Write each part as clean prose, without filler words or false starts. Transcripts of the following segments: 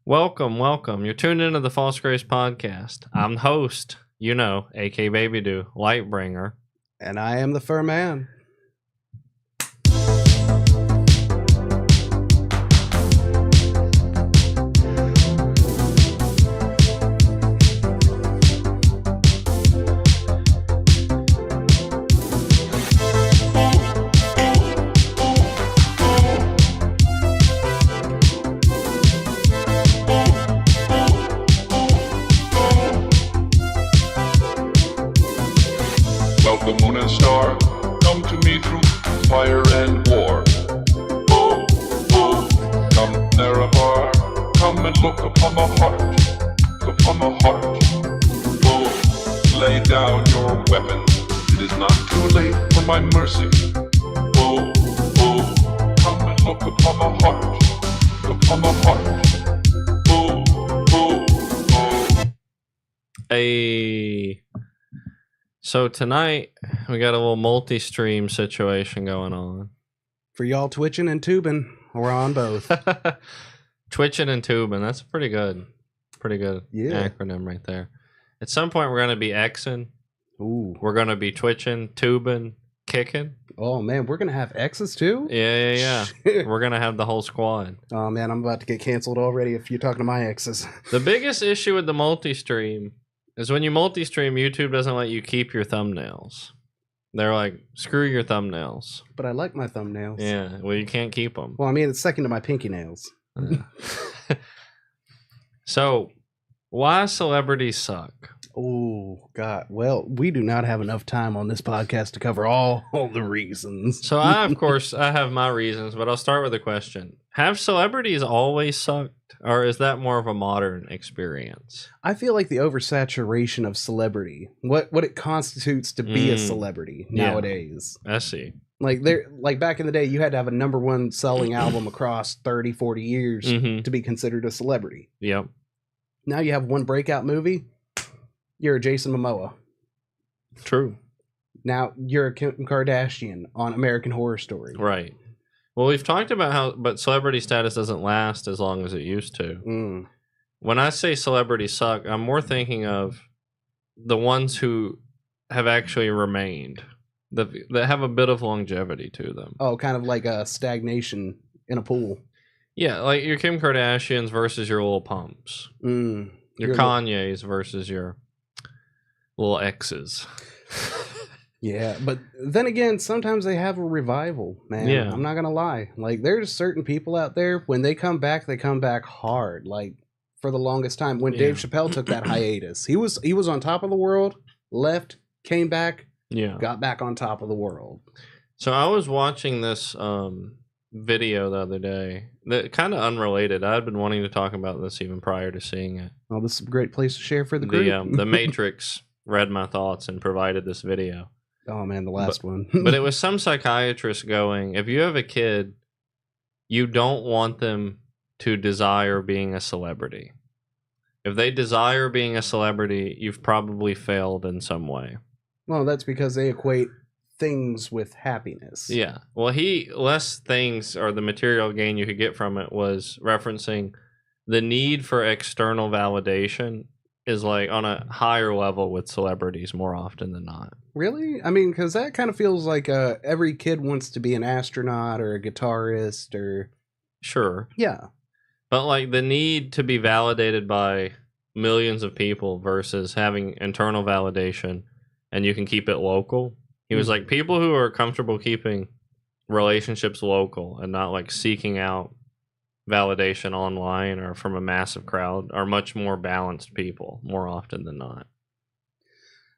Welcome. You're tuned into the False Grace Podcast. I'm the host, AK Baby Doo, Lightbringer. And I am the Furman. The moon and star come to me through fire and war. Oh, oh, come near a bar, come and look upon the heart. Oh, lay down your weapons, it is not too late for my mercy. Oh, oh, come and look upon the heart. Oh, oh, oh. So tonight, we got a little multi-stream situation going on. For y'all twitching and tubing, we're on both. Twitching and tubing, that's pretty good acronym right there. At some point, we're going to be Xing. Ooh. We're going to be twitching, tubing, kicking. Oh, man, we're going to have X's too? Yeah. We're going to have the whole squad. Oh, man, I'm about to get canceled already if you're talking to my exes. The biggest issue with the multi-stream is when you multi-stream, YouTube doesn't let you keep your thumbnails. They're like, screw your thumbnails. But I like my thumbnails. Yeah, well, you can't keep them. Well, I mean, it's second to my pinky nails. So, why celebrities suck? Oh, God. Well, we do not have enough time on this podcast to cover all the reasons. So, I have my reasons, but I'll start with a question. Have celebrities always sucked? Or is that more of a modern experience? I feel like the oversaturation of celebrity, what it constitutes to be a celebrity nowadays. I see. Like back in the day, you had to have a number one selling album across 30, 40 years to be considered a celebrity. Yep. Now you have one breakout movie, you're a Jason Momoa. True. Now you're a Kim Kardashian on American Horror Story. Right. Well, we've talked about but celebrity status doesn't last as long as it used to. When I say celebrities suck, I'm more thinking of the ones who have actually remained, that have a bit of longevity to them. Oh, kind of like a stagnation in a pool. Yeah, like your Kim Kardashians versus your Lil Pumps. Your Kanye's versus your little X's. Yeah, but then again, sometimes they have a revival, man. Yeah. I'm not going to lie. Like, there's certain people out there, when they come back hard. Like, for the longest time, when Dave Chappelle took that hiatus, he was on top of the world, left, came back, got back on top of the world. So I was watching this video the other day, that kind of unrelated. I had been wanting to talk about this even prior to seeing it. Oh, this is a great place to share for the group. The Matrix read my thoughts and provided this video. Oh, man, the last one. But it was some psychiatrist going, if you have a kid, you don't want them to desire being a celebrity. If they desire being a celebrity, you've probably failed in some way. Well, that's because they equate things with happiness. Yeah. Well, less things, or the material gain you could get from it, was referencing the need for external validation is like on a higher level with celebrities more often than not. Really? I mean, because that kind of feels like every kid wants to be an astronaut or a guitarist or... Sure. Yeah. But like the need to be validated by millions of people versus having internal validation and you can keep it local. He was like, people who are comfortable keeping relationships local and not like seeking out validation online or from a massive crowd are much more balanced people more often than not.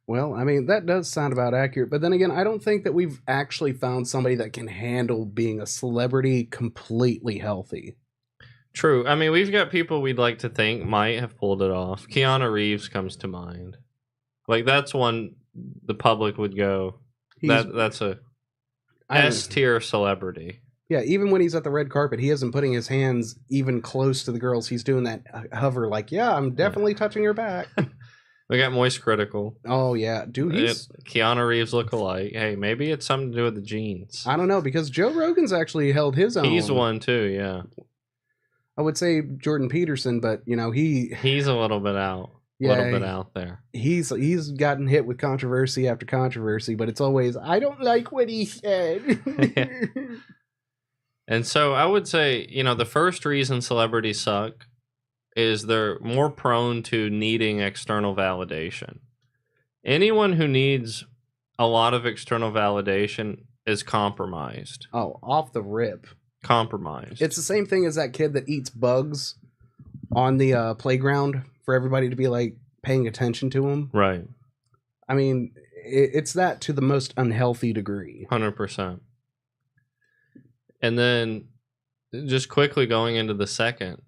Well, I mean, that does sound about accurate. But then again, I don't think that we've actually found somebody that can handle being a celebrity completely healthy. True. I mean, we've got people we'd like to think might have pulled it off. Keanu Reeves comes to mind. Like, that's one the public would go, that's a S-tier celebrity. Yeah, even when he's at the red carpet, he isn't putting his hands even close to the girls. He's doing that hover like, yeah, I'm definitely touching her back. We got Moist Critical. Oh, yeah. Dude, Keanu Reeves look alike. Hey, maybe it's something to do with the genes. I don't know, because Joe Rogan's actually held his own. He's one, too, yeah. I would say Jordan Peterson, but he's a little bit out. A little bit out there. He's gotten hit with controversy after controversy, but it's always, I don't like what he said. Yeah. And so I would say, the first reason celebrities suck is they're more prone to needing external validation. Anyone who needs a lot of external validation is compromised. Oh, off the rip. Compromised. It's the same thing as that kid that eats bugs on the playground for everybody to be like paying attention to him. Right. I mean, it's that to the most unhealthy degree. 100%. And then just quickly going into the second,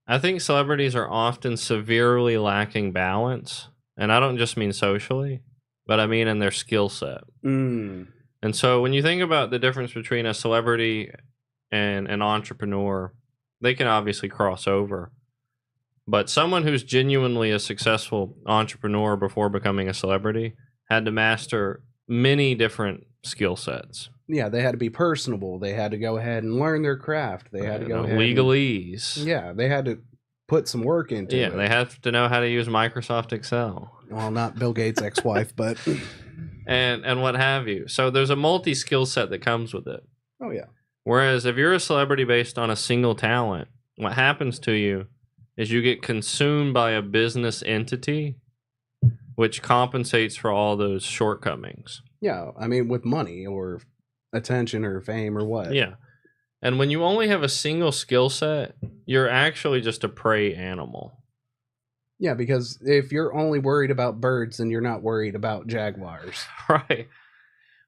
I think celebrities are often severely lacking balance. And I don't just mean socially, but I mean in their skill set. Mm. And so when you think about the difference between a celebrity and an entrepreneur, they can obviously cross over. But someone who's genuinely a successful entrepreneur before becoming a celebrity had to master many different skill sets. Yeah, they had to be personable. They had to go ahead and learn their craft. They had to go ahead legalese. Yeah, they had to put some work into it. Yeah, they have to know how to use Microsoft Excel. Well, not Bill Gates' ex-wife, but and what have you. So there's a multi-skill set that comes with it. Oh yeah. Whereas if you're a celebrity based on a single talent, what happens to you is you get consumed by a business entity which compensates for all those shortcomings. Yeah, I mean with money or attention or fame or what. Yeah. And when you only have a single skill set, you're actually just a prey animal. Yeah, because if you're only worried about birds, then you're not worried about jaguars. Right.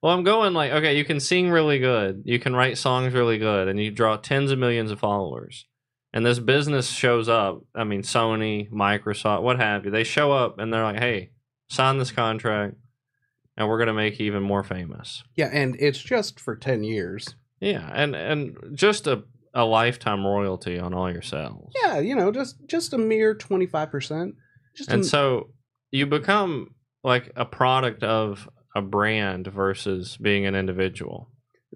Well, I'm going like, okay, you can sing really good. You can write songs really good. And you draw tens of millions of followers. And this business shows up. I mean, Sony, Microsoft, what have you. They show up and they're like, hey, sign this contract. And we're going to make you even more famous. Yeah, and it's just for 10 years. Yeah, and just a lifetime royalty on all your sales. Yeah, just a mere 25%. So you become like a product of a brand versus being an individual.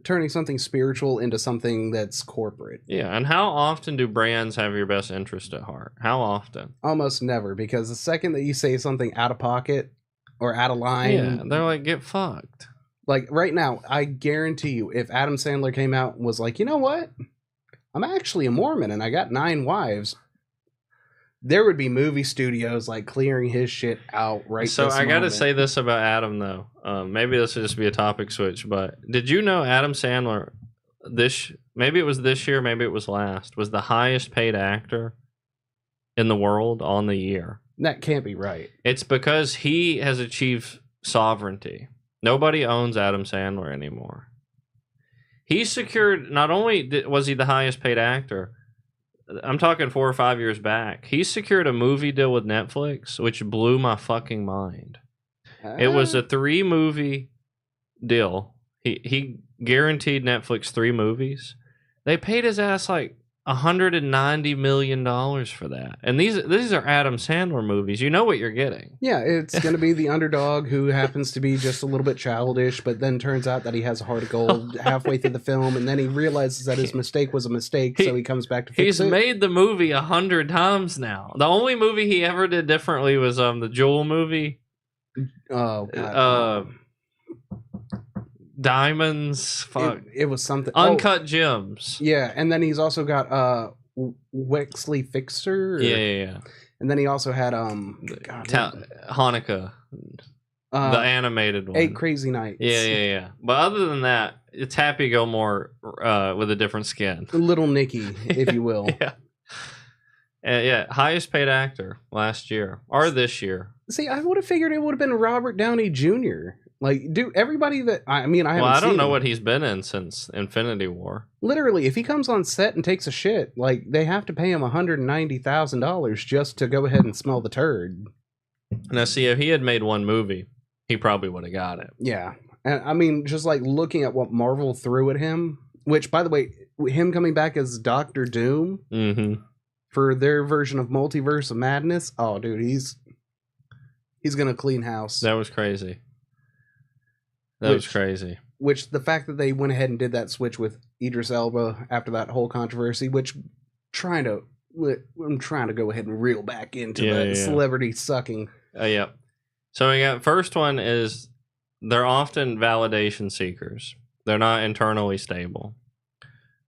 Turning something spiritual into something that's corporate. Yeah, and how often do brands have your best interest at heart? How often? Almost never, because the second that you say something out of pocket or out of line... Yeah, they're like, get fucked. Like, right now, I guarantee you, if Adam Sandler came out and was like, you know what? I'm actually a Mormon and I got 9 wives. There would be movie studios, like, clearing his shit out right So this I got to moment. say this about Adam, though. Maybe this would just be a topic switch, but did you know Adam Sandler, maybe it was this year, maybe it was last, was the highest paid actor in the world on the year? That can't be right. It's because he has achieved sovereignty. Nobody owns Adam Sandler anymore. He secured, not only was he the highest paid actor, I'm talking 4 or 5 years back, he secured a movie deal with Netflix, which blew my fucking mind. It was a 3-movie deal. He guaranteed Netflix 3 movies. They paid his ass like $190 million for that. And these are Adam Sandler movies. You know what you're getting. Yeah, it's going to be the underdog who happens to be just a little bit childish, but then turns out that he has a heart of gold halfway through the film, and then he realizes that his mistake was a mistake, so he comes back to fix it. He's made the movie 100 times now. The only movie he ever did differently was the Jewel movie. Oh, God. Diamonds, fuck. It was something. Uncut Gems. Yeah, and then he's also got Wexley Fixer. Yeah. And then he also had Hanukkah, the animated one. 8 Crazy Nights. Yeah. But other than that, it's Happy Gilmore with a different skin. Little Nicky, if you will. Yeah, highest paid actor last year or this year. See, I would have figured it would have been Robert Downey Jr. Like, dude, everybody that I don't know what he's been in since Infinity War. Literally, if he comes on set and takes a shit, like they have to pay him $190,000 just to go ahead and smell the turd. Now, see, if he had made one movie, he probably would have got it. Yeah, and I mean, just like looking at what Marvel threw at him, which, by the way, him coming back as Doctor Doom for their version of Multiverse of Madness. Oh, dude, he's gonna clean house. That was crazy. That was crazy. Which the fact that they went ahead and did that switch with Idris Elba after that whole controversy, which trying to I'm trying to go ahead and reel back into the celebrity sucking. Yeah. So we got first one is they're often validation seekers. They're not internally stable.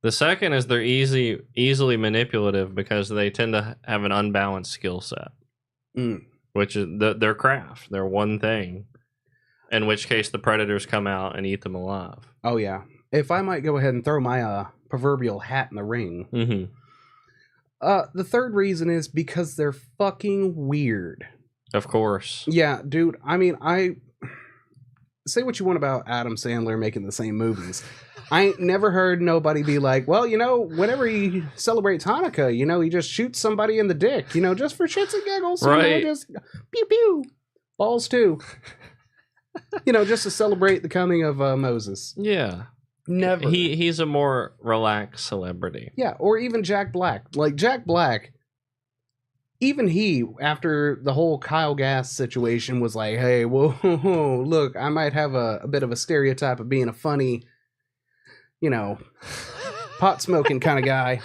The second is they're easily manipulative because they tend to have an unbalanced skill set, which is their craft, their one thing. In which case, the predators come out and eat them alive. Oh yeah. If I might go ahead and throw my proverbial hat in the ring. The third reason is because they're fucking weird. Of course. Yeah, dude. I mean, I say what you want about Adam Sandler making the same movies. I ain't never heard nobody be like, well, whenever he celebrates Hanukkah, he just shoots somebody in the dick, just for shits and giggles. Right. Just pew pew. Balls too. Just to celebrate the coming of Moses. Yeah. Never. He's a more relaxed celebrity. Yeah, or even Jack Black. Like, Jack Black, even he, after the whole Kyle Gass situation, was like, hey, whoa, look, I might have a bit of a stereotype of being a funny, pot-smoking kind of guy.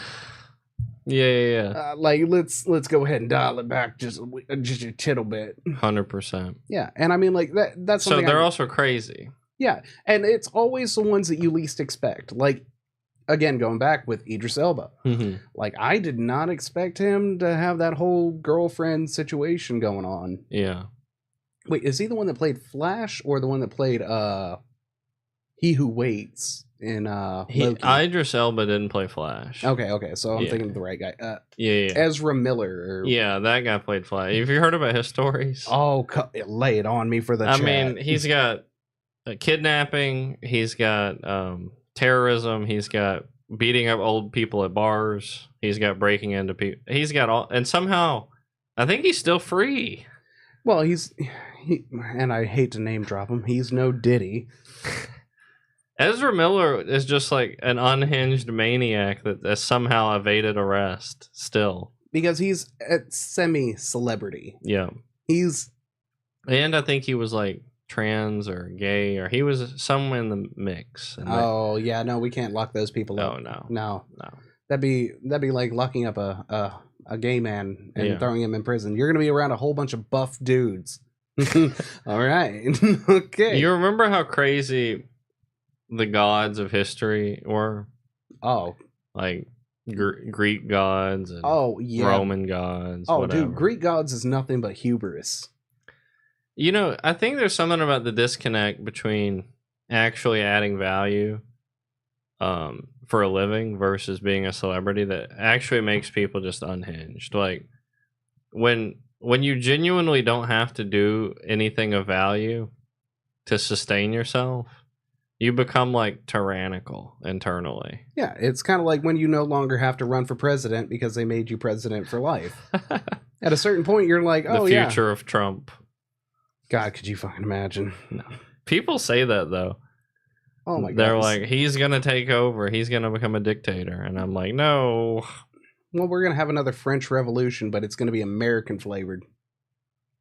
Yeah. Like, let's go ahead and dial it back just a tittle bit. 100%. Yeah, and I mean, like, that's something. So they're also crazy. Yeah, and it's always the ones that you least expect. Like, again, going back with Idris Elba. Like, I did not expect him to have that whole girlfriend situation going on. Yeah. Wait, is he the one that played Flash or the one that played He Who Waits in Loki? Idris Elba didn't play Flash. Okay, so I'm thinking of the right guy. Yeah. Ezra Miller. Yeah, that guy played Flash. Have you heard about his stories? Oh, lay it on me for the chat. I mean, he's got kidnapping, he's got terrorism, he's got beating up old people at bars, he's got breaking into people, he's got all, and somehow I think he's still free. Well, and I hate to name drop him, he's no Diddy. Ezra Miller is just like an unhinged maniac that has somehow evaded arrest still, because he's a semi-celebrity. Yeah, and I think he was like trans or gay, or he was somewhere in the mix. No, we can't lock those people up. No. That'd be like locking up a gay man and throwing him in prison. You're gonna be around a whole bunch of buff dudes. All right. Okay. You remember how crazy the gods of history were? Oh, like Greek gods and Roman gods. Oh, whatever. Dude, Greek gods is nothing but hubris. I think there's something about the disconnect between actually adding value for a living versus being a celebrity that actually makes people just unhinged. Like, when you genuinely don't have to do anything of value to sustain yourself, you become like tyrannical internally. Yeah, it's kind of like when you no longer have to run for president because they made you president for life. At a certain point, you're like, oh, the future of Trump. God, could you fucking imagine? No. People say that, though. Oh, my God. They're like, he's going to take over. He's going to become a dictator. And I'm like, no. Well, we're going to have another French Revolution, but it's going to be American flavored.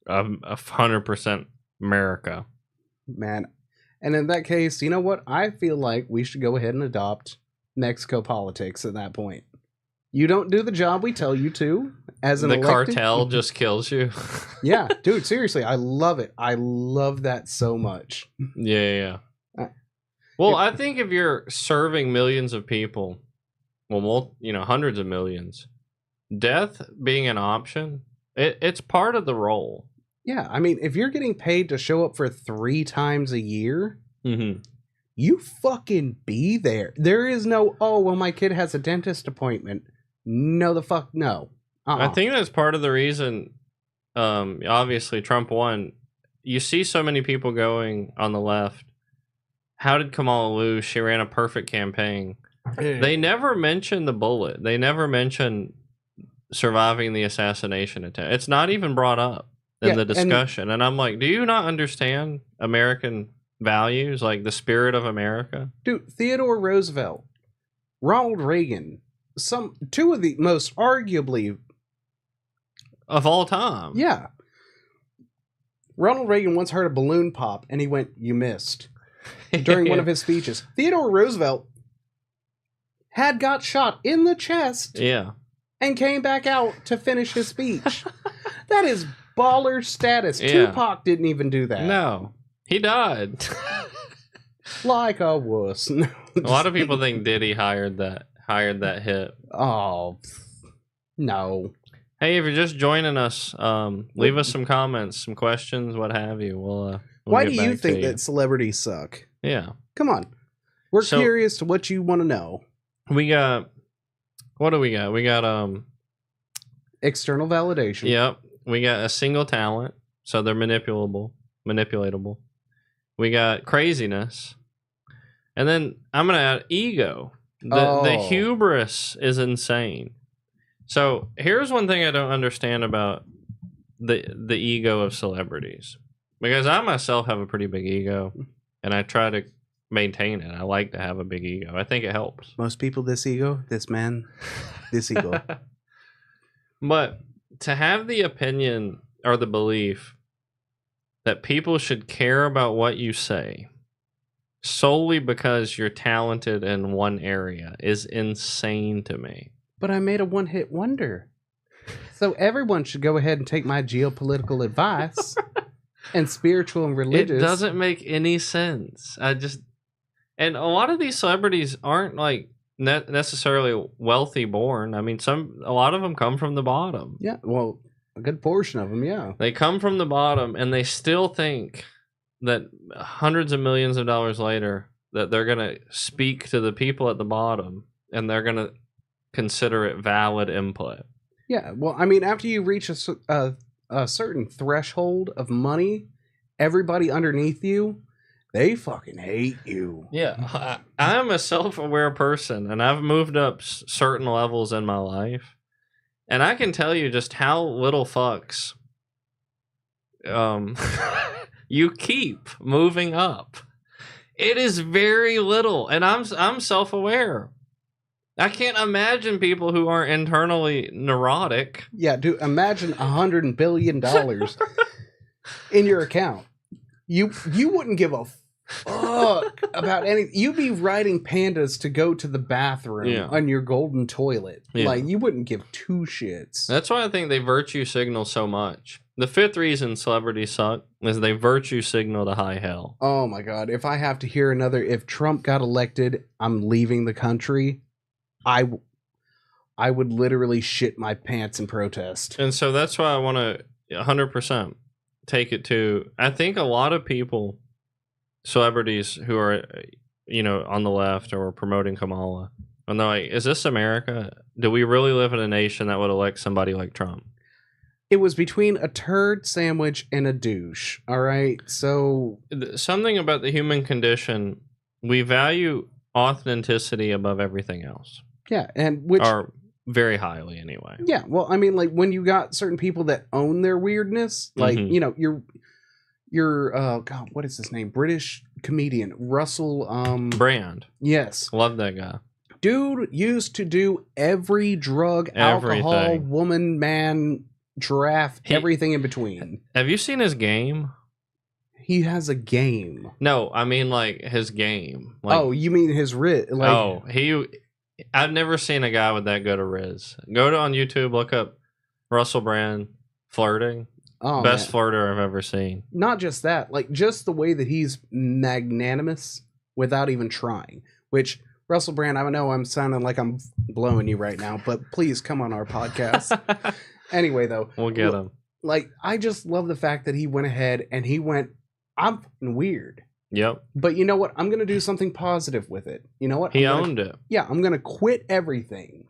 100% America. Man. And in that case, you know what? I feel like we should go ahead and adopt Mexico politics at that point. You don't do the job we tell you to. As an elected cartel just kills you. Yeah, dude, seriously, I love it. I love that so much. Yeah. Well, I think if you're serving millions of people, hundreds of millions, death being an option, it's part of the role. Yeah, I mean, if you're getting paid to show up for 3 times a year, you fucking be there. There is no, my kid has a dentist appointment. No, the fuck no. I think that's part of the reason, obviously, Trump won. You see so many people going on the left. How did Kamala lose? She ran a perfect campaign. They never mention the bullet. They never mention surviving the assassination attempt. It's not even brought up in the discussion. And I'm like, do you not understand American values, like the spirit of America? Dude, Theodore Roosevelt, Ronald Reagan, 2 of the most arguably of all time. Yeah. Ronald Reagan once heard a balloon pop and he went, "You missed," during one of his speeches. Theodore Roosevelt had got shot in the chest. Yeah. and came back out to finish his speech. That is baller status. Yeah. Tupac didn't even do that. No, he died. Like a wuss. A lot of people think Diddy hired that hit. Oh, no. Hey, if you're just joining us, leave us some comments, some questions, what have you. We'll Why get do you back think to you. that celebrities suck? Yeah. Come on. We're So- curious to what you want to know. We got, what do we got? We got, External validation. yep. We got a single talent, so they're manipulatable. We got craziness. And then I'm going to add ego. The hubris is insane. So here's one thing I don't understand about the ego of celebrities. Because I myself have a pretty big ego, and I try to maintain it. I like to have a big ego. I think it helps. Most people, this ego, this man, this ego. But to have the opinion or the belief that people should care about what you say solely because you're talented in one area is insane to me. But I made a one-hit wonder. So everyone should go ahead and take my geopolitical advice and spiritual and religious. It doesn't make any sense. And a lot of these celebrities aren't like necessarily wealthy born. I mean, a lot of them come from the bottom. Yeah, well, a good portion of them, yeah. They come from the bottom, and they still think that hundreds of millions of dollars later that they're going to speak to the people at the bottom, and they're going to consider it valid input. Yeah, well, I mean, after you reach a certain threshold of money, everybody underneath you, they fucking hate you. Yeah, I'm a self-aware person, and I've moved up certain levels in my life, and I can tell you just how little fucks you keep moving up. It is very little, and I'm self-aware. I can't imagine people who aren't internally neurotic. Yeah, dude, imagine $100 billion in your account. You wouldn't give a fuck about anything. You'd be riding pandas to go to the bathroom on your golden toilet. Yeah. Like, you wouldn't give two shits. That's why I think they virtue signal so much. The fifth reason celebrities suck is they virtue signal to high hell. Oh my God. If I have to hear another, if Trump got elected, I'm leaving the country, I would literally shit my pants in protest. And so that's why I want to 100% take it to, I think a lot of people, celebrities who are, on the left or promoting Kamala, and they're like, is this America? Do we really live in a nation that would elect somebody like Trump? It was between a turd sandwich and a douche. All right. So something about the human condition, we value authenticity above everything else. Yeah. And which are very highly anyway. Yeah. Well, I mean, like when you got certain people that own their weirdness, like, your God, what is his name? British comedian Russell Brand. Yes. Love that guy. Dude used to do every drug, alcohol, Everything. woman, man, giraffe, everything in between. Have you seen his game? He has a game. No, I mean like his game. Like, oh, you mean his writ? Like, I've never seen a guy with that good a riz. Go on YouTube, look up Russell Brand flirting. oh, Best man. flirter I've ever seen. Not just that, like just the way that he's magnanimous without even trying. Which Russell Brand, I know I'm sounding like I'm blowing you right now, but please come on our podcast. Anyway, though, We'll get him. Like, I just love the fact that he went ahead and he went, I'm fucking weird. Yep. But you know what? I'm going to do something positive with it. You know what? He owned it. Yeah, I'm going to quit everything.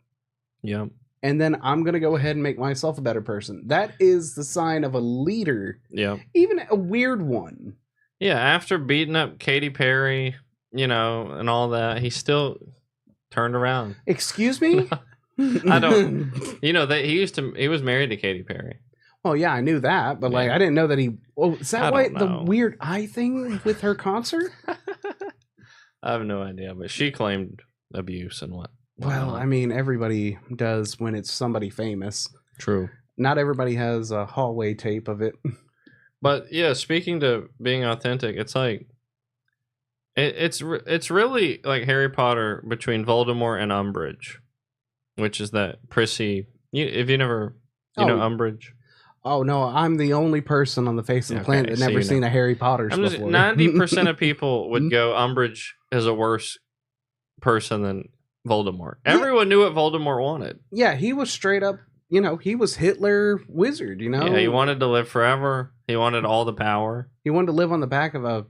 Yep. And then I'm going to go ahead and make myself a better person. That is the sign of a leader. Yep. Even a weird one. Yeah, after beating up Katy Perry, and all that, he still turned around. Excuse me? I don't. He was married to Katy Perry. Well, yeah, I knew that, but like, Yeah. I didn't know that he. Oh, is that I why don't the know. weird eye thing with her concert? I have no idea, but she claimed abuse and what. Well, I mean, everybody does when it's somebody famous. True. Not everybody has a hallway tape of it. But yeah, speaking to being authentic, it's like it's really like Harry Potter between Voldemort and Umbridge, which is that prissy If you never, you know, Umbridge. Oh no, I'm the only person on the face of the planet that never seen a Harry Potter before. 90% of people would go Umbridge is a worse person than Voldemort. Everyone knew what Voldemort wanted. Yeah, he was straight up, you know, he was Hitler wizard, you know? Yeah, he wanted to live forever. He wanted all the power. He wanted to live on the back of a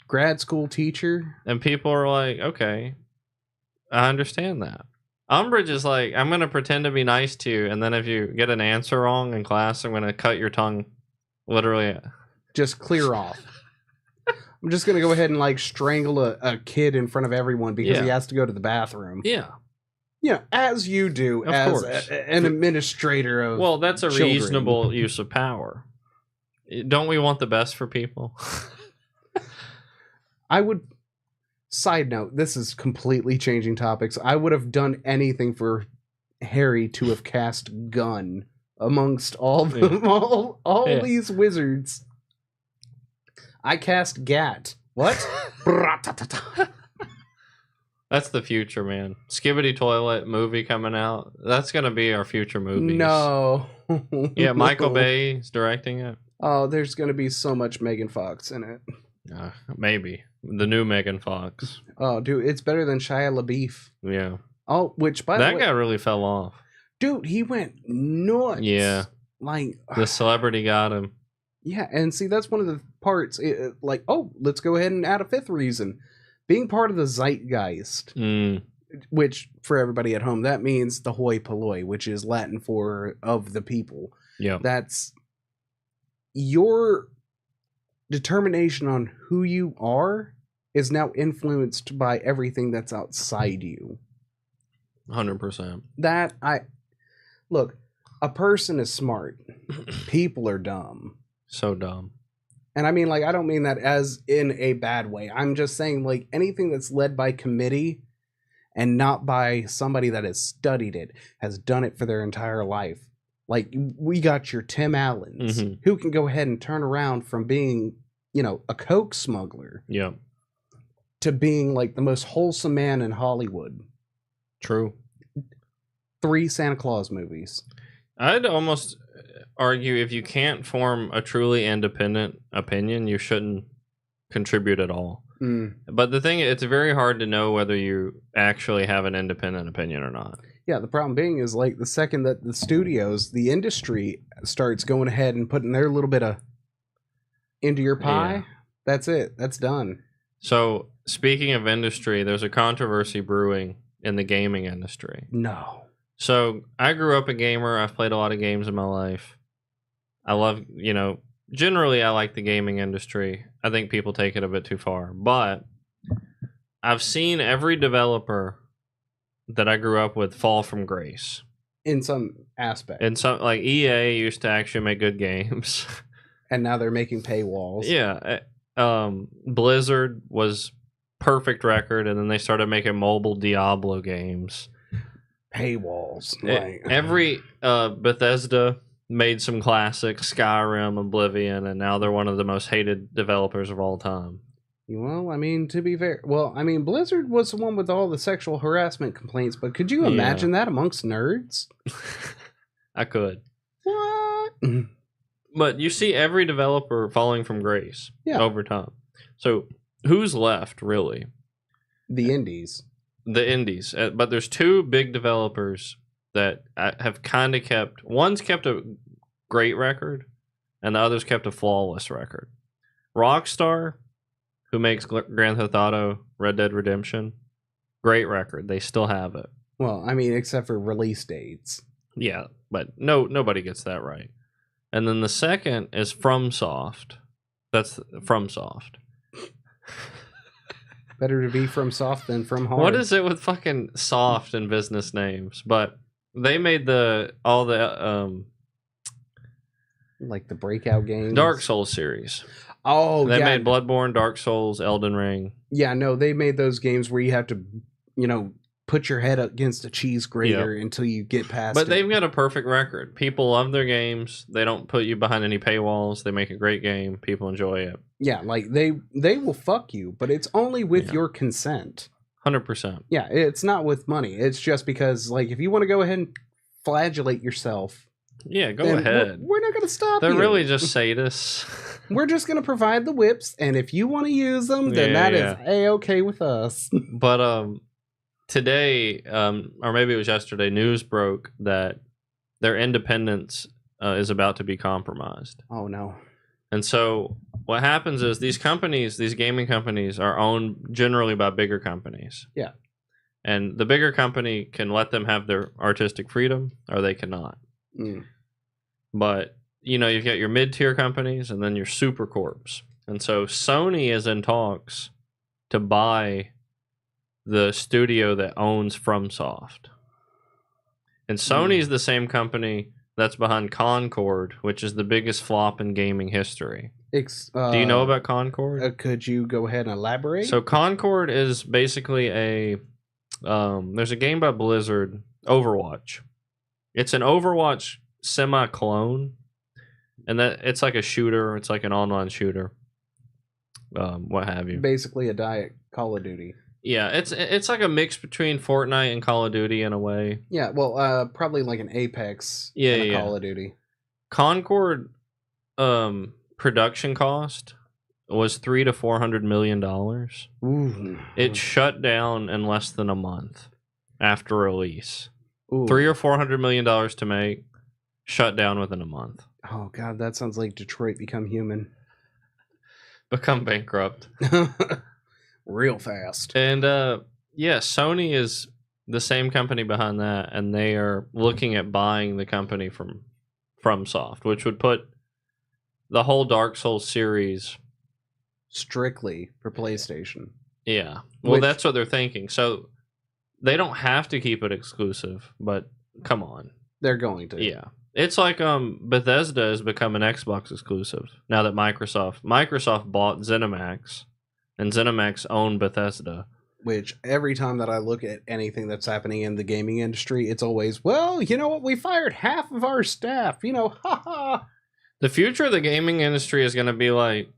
grad school teacher. And people are like, okay, I understand that. Umbridge is like, I'm going to pretend to be nice to you, and then if you get an answer wrong in class, I'm going to cut your tongue literally. Just clear off. I'm just going to go ahead and like strangle a kid in front of everyone because he has to go to the bathroom. Yeah. Yeah, as you do as an administrator of Well, that's a reasonable use of power. Don't we want the best for people? I would... Side note, this is completely changing topics. I would have done anything for Harry to have cast Gun amongst all these wizards. I cast Gat. What? That's the future, man. Skibbity Toilet movie coming out. That's going to be our future movies. No. Yeah, Michael Bay's directing it. Oh, there's going to be so much Megan Fox in it. Maybe. The new Megan Fox. Oh, dude, it's better than Shia LaBeouf. Yeah. Oh, which, by the way... That guy really fell off. Dude, he went nuts. Yeah. Like... The celebrity got him. Yeah, and see, that's one of the parts, like, oh, let's go ahead and add a fifth reason. Being part of the zeitgeist, which, for everybody at home, that means the hoi polloi, which is Latin for of the people. Yeah. That's your determination on who you are is now influenced by everything that's outside you. 100%. Look, a person is smart. People are dumb. So dumb. And I mean, like, I don't mean that as in a bad way. I'm just saying, like, anything that's led by committee and not by somebody that has studied it, has done it for their entire life. Like, we got your Tim Allens, who can go ahead and turn around from being, you know, a coke smuggler. Yeah. To being, like, the most wholesome man in Hollywood. True. 3 Santa Claus movies. I'd almost argue if you can't form a truly independent opinion, you shouldn't contribute at all. But the thing, it's very hard to know whether you actually have an independent opinion or not. Yeah, the problem being is, like, the second that the studios, the industry starts going ahead and putting their little bit of into your pie, that's it. That's done. So, speaking of industry, there's a controversy brewing in the gaming industry. No. So, I grew up a gamer. I've played a lot of games in my life. I love, you know, generally I like the gaming industry. I think people take it a bit too far. But I've seen every developer that I grew up with fall from grace. In some aspect. In some, like, EA used to actually make good games. And now they're making paywalls. Yeah. Blizzard was perfect record, and then they started making mobile Diablo games. Paywalls. Every Bethesda made some classics, Skyrim, Oblivion, and now they're one of the most hated developers of all time. Well, I mean, to be fair, Blizzard was the one with all the sexual harassment complaints, but could you imagine that amongst nerds? I could. What? But you see every developer falling from grace over time. So who's left, really? The indies. The indies. But there's 2 big developers that have kind of kept... One's kept a great record, and the other's kept a flawless record. Rockstar, who makes Grand Theft Auto, Red Dead Redemption, great record. They still have it. Well, I mean, except for release dates. Yeah, but nobody gets that right. And then the second is FromSoft. That's FromSoft. Better to be from soft than from hard. What is it with fucking soft and business names? But they made all the like the breakout games, Dark Souls series. Oh, they made Bloodborne, Dark Souls, Elden Ring. Yeah, no, they made those games where you have to, you know, put your head against a cheese grater until you get past But it. they've got a perfect record. People love their games. They don't put you behind any paywalls. They make a great game. People enjoy it. Yeah, like they will fuck you, but it's only with your consent. 100%. Yeah, it's not with money. It's just because, like, if you want to go ahead and flagellate yourself, Yeah, go ahead. We're not going to stop you. They're really just sadists. We're just going to provide the whips, and if you want to use them, then that is A-okay with us. But today, or maybe it was yesterday, news broke that their independence is about to be compromised. Oh, no. And so what happens is these companies, these gaming companies, are owned generally by bigger companies. Yeah. And the bigger company can let them have their artistic freedom, or they cannot. But, you know, you've got your mid-tier companies and then your super corps. And so Sony is in talks to buy the studio that owns FromSoft. And Sony is the same company that's behind Concord, which is the biggest flop in gaming history. Do you know about Concord? Could you go ahead and elaborate? So Concord is basically a... there's a game by Blizzard, Overwatch. It's an Overwatch semi-clone. And that it's like a shooter. It's like an online shooter. What have you. Basically a diet Call of Duty. Yeah, it's like a mix between Fortnite and Call of Duty in a way. Yeah, well, probably like an Apex and a Call of Duty. Concord production cost was $300 to $400 million. Ooh. It shut down in less than a month after release. Ooh. $300 or $400 million to make, shut down within a month. Oh God, that sounds like Detroit Become Human. Become bankrupt. Real fast. And yeah, Sony is the same company behind that, and they are looking at buying the company from FromSoft, which would put the whole Dark Souls series strictly for PlayStation. Yeah. Well, that's what they're thinking. So they don't have to keep it exclusive, but come on. They're going to. Yeah. It's like Bethesda has become an Xbox exclusive now that Microsoft bought ZeniMax, and ZeniMax owned Bethesda. Which every time that I look at anything that's happening in the gaming industry, it's always, well, you know what? We fired half of our staff. You know, haha. The future of the gaming industry is going to be like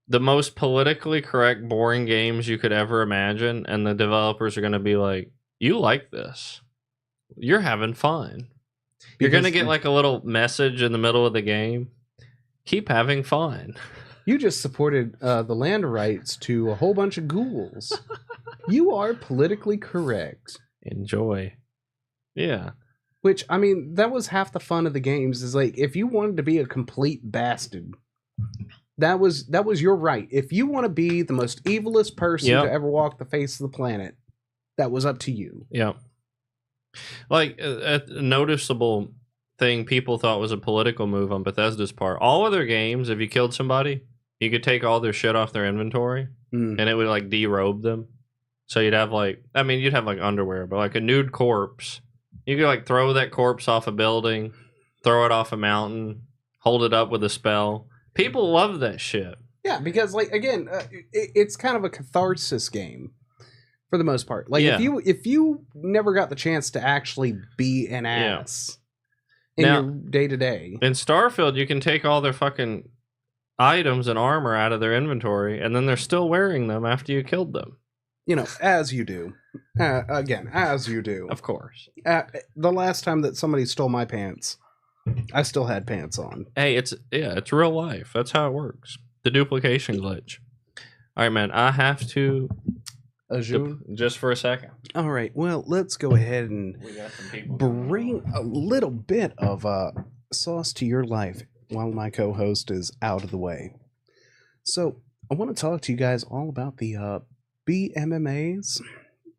the most politically correct, boring games you could ever imagine, and the developers are going to be like, "You like this? You're having fun." You're going to get like a little message in the middle of the game. Keep having fun. You just supported the land rights to a whole bunch of ghouls. You are politically correct. Enjoy. Yeah. Which, I mean, that was half the fun of the games, is like, if you wanted to be a complete bastard, that was your right. If you want to be the most evilest person to ever walk the face of the planet, that was up to you. Yeah. Like, a noticeable thing people thought was a political move on Bethesda's part. All of their games, if you killed somebody, you could take all their shit off their inventory, and it would, like, derobe them. So you'd have, like, I mean, you'd have, like, underwear, but, like, a nude corpse. You could, like, throw that corpse off a building, throw it off a mountain, hold it up with a spell. People love that shit. Yeah, because, like, again, it's kind of a catharsis game. For the most part, like if you never got the chance to actually be an ass in your day to day. In Starfield, you can take all their fucking items and armor out of their inventory, and then they're still wearing them after you killed them. You know, as you do. Again, as you do. Of course. The last time that somebody stole my pants, I still had pants on. Hey, it's real life. That's how it works. The duplication glitch. All right, man. I have to. Just for a second. All right. Well, let's go ahead and bring a little bit of sauce to your life while my co-host is out of the way. So I want to talk to you guys all about the BMMAs.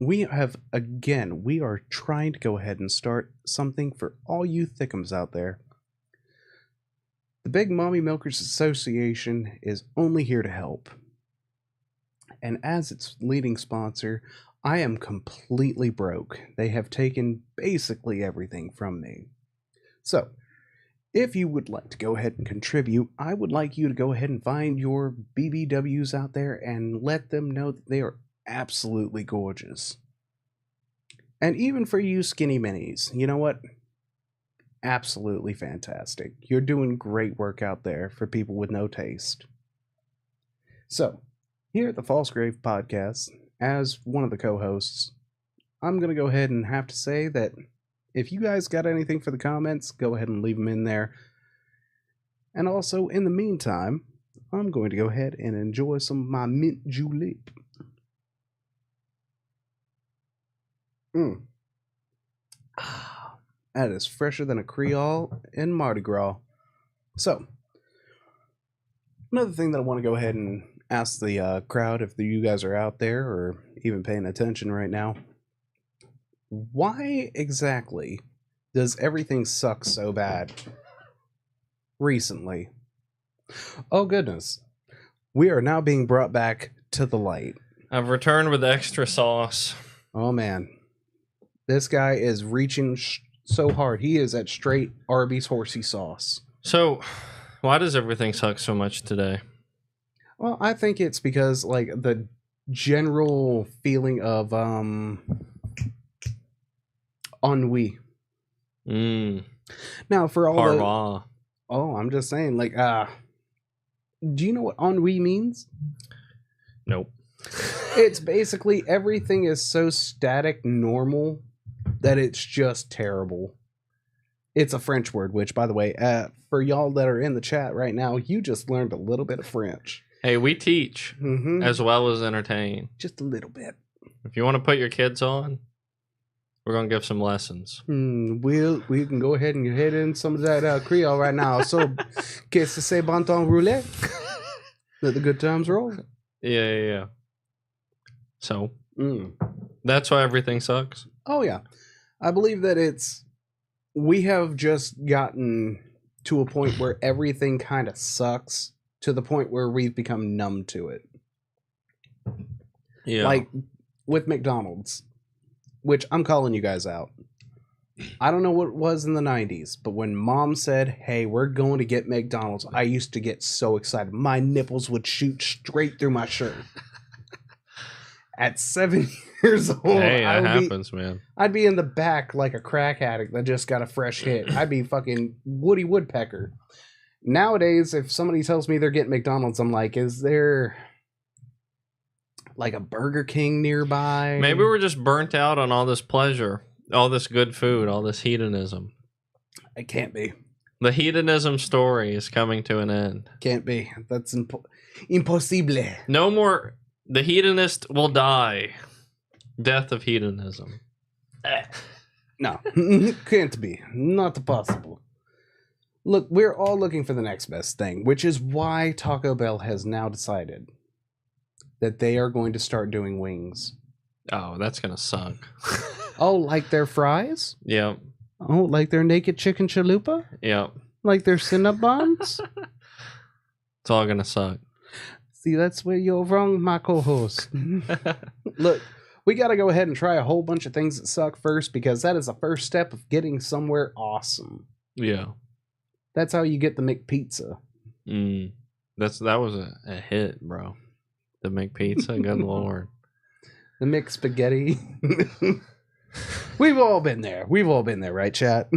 We are trying to go ahead and start something for all you thickums out there. The Big Mommy Milkers Association is only here to help. And as its leading sponsor, I am completely broke. They have taken basically everything from me. So, if you would like to go ahead and contribute, I would like you to go ahead and find your BBWs out there and let them know that they are absolutely gorgeous. And even for you skinny minis, you know what? Absolutely fantastic. You're doing great work out there for people with no taste. So, here at the False Grave Podcast, as one of the co-hosts, I'm going to go ahead and have to say that if you guys got anything for the comments, go ahead and leave them in there. And also, in the meantime, I'm going to go ahead and enjoy some of my mint julep. That is fresher than a Creole in Mardi Gras. So, another thing that I want to go ahead and ask the crowd, if you guys are out there or even paying attention right now, why exactly does everything suck so bad recently? Oh goodness, we are now being brought back to the light. I've returned with extra sauce. Oh man, this guy is reaching so hard. He is at straight Arby's horsey sauce. So, why does everything suck so much today? Well, I think it's because like the general feeling of ennui. Now for all I'm just saying, like, do you know what ennui means? Nope. It's basically everything is so static normal that it's just terrible. It's a French word, which, by the way, for y'all that are in the chat right now, you just learned a little bit of French. Hey, we teach as well as entertain. Just a little bit. If you want to put your kids on, we're going to give some lessons. We can go ahead and head in some of that Creole right now. So, qu'est-ce que c'est bon temps roulé? Let the good times roll. Yeah. So, that's why everything sucks? Oh, yeah. I believe that we have just gotten to a point where everything kind of sucks to the point where we've become numb to it. Yeah. Like with McDonald's, which I'm calling you guys out. I don't know what it was in the 90s, but when mom said, hey, we're going to get McDonald's, I used to get so excited. My nipples would shoot straight through my shirt. At 7 years old, hey, that happens, man. I'd be in the back like a crack addict that just got a fresh hit. I'd be fucking Woody Woodpecker. Nowadays, if somebody tells me they're getting McDonald's, I'm like, is there like a Burger King nearby? Maybe we're just burnt out on all this pleasure, all this good food, all this hedonism. It can't be. The hedonism story is coming to an end. Can't be. That's impossible. No more. The hedonist will die. Death of hedonism. No, can't be. Not possible. Look, we're all looking for the next best thing, which is why Taco Bell has now decided that they are going to start doing wings. Oh, that's going to suck. Oh, like their fries? Yep. Oh, like their naked chicken chalupa? Yep. Like their Cinnabons? It's all going to suck. See, that's where you're wrong, my co-host. Look, we got to go ahead and try a whole bunch of things that suck first, because that is the first step of getting somewhere awesome. Yeah. That's how you get the McPizza. That was a hit, bro. The McPizza, good lord. The McSpaghetti. We've all been there. We've all been there, right, chat?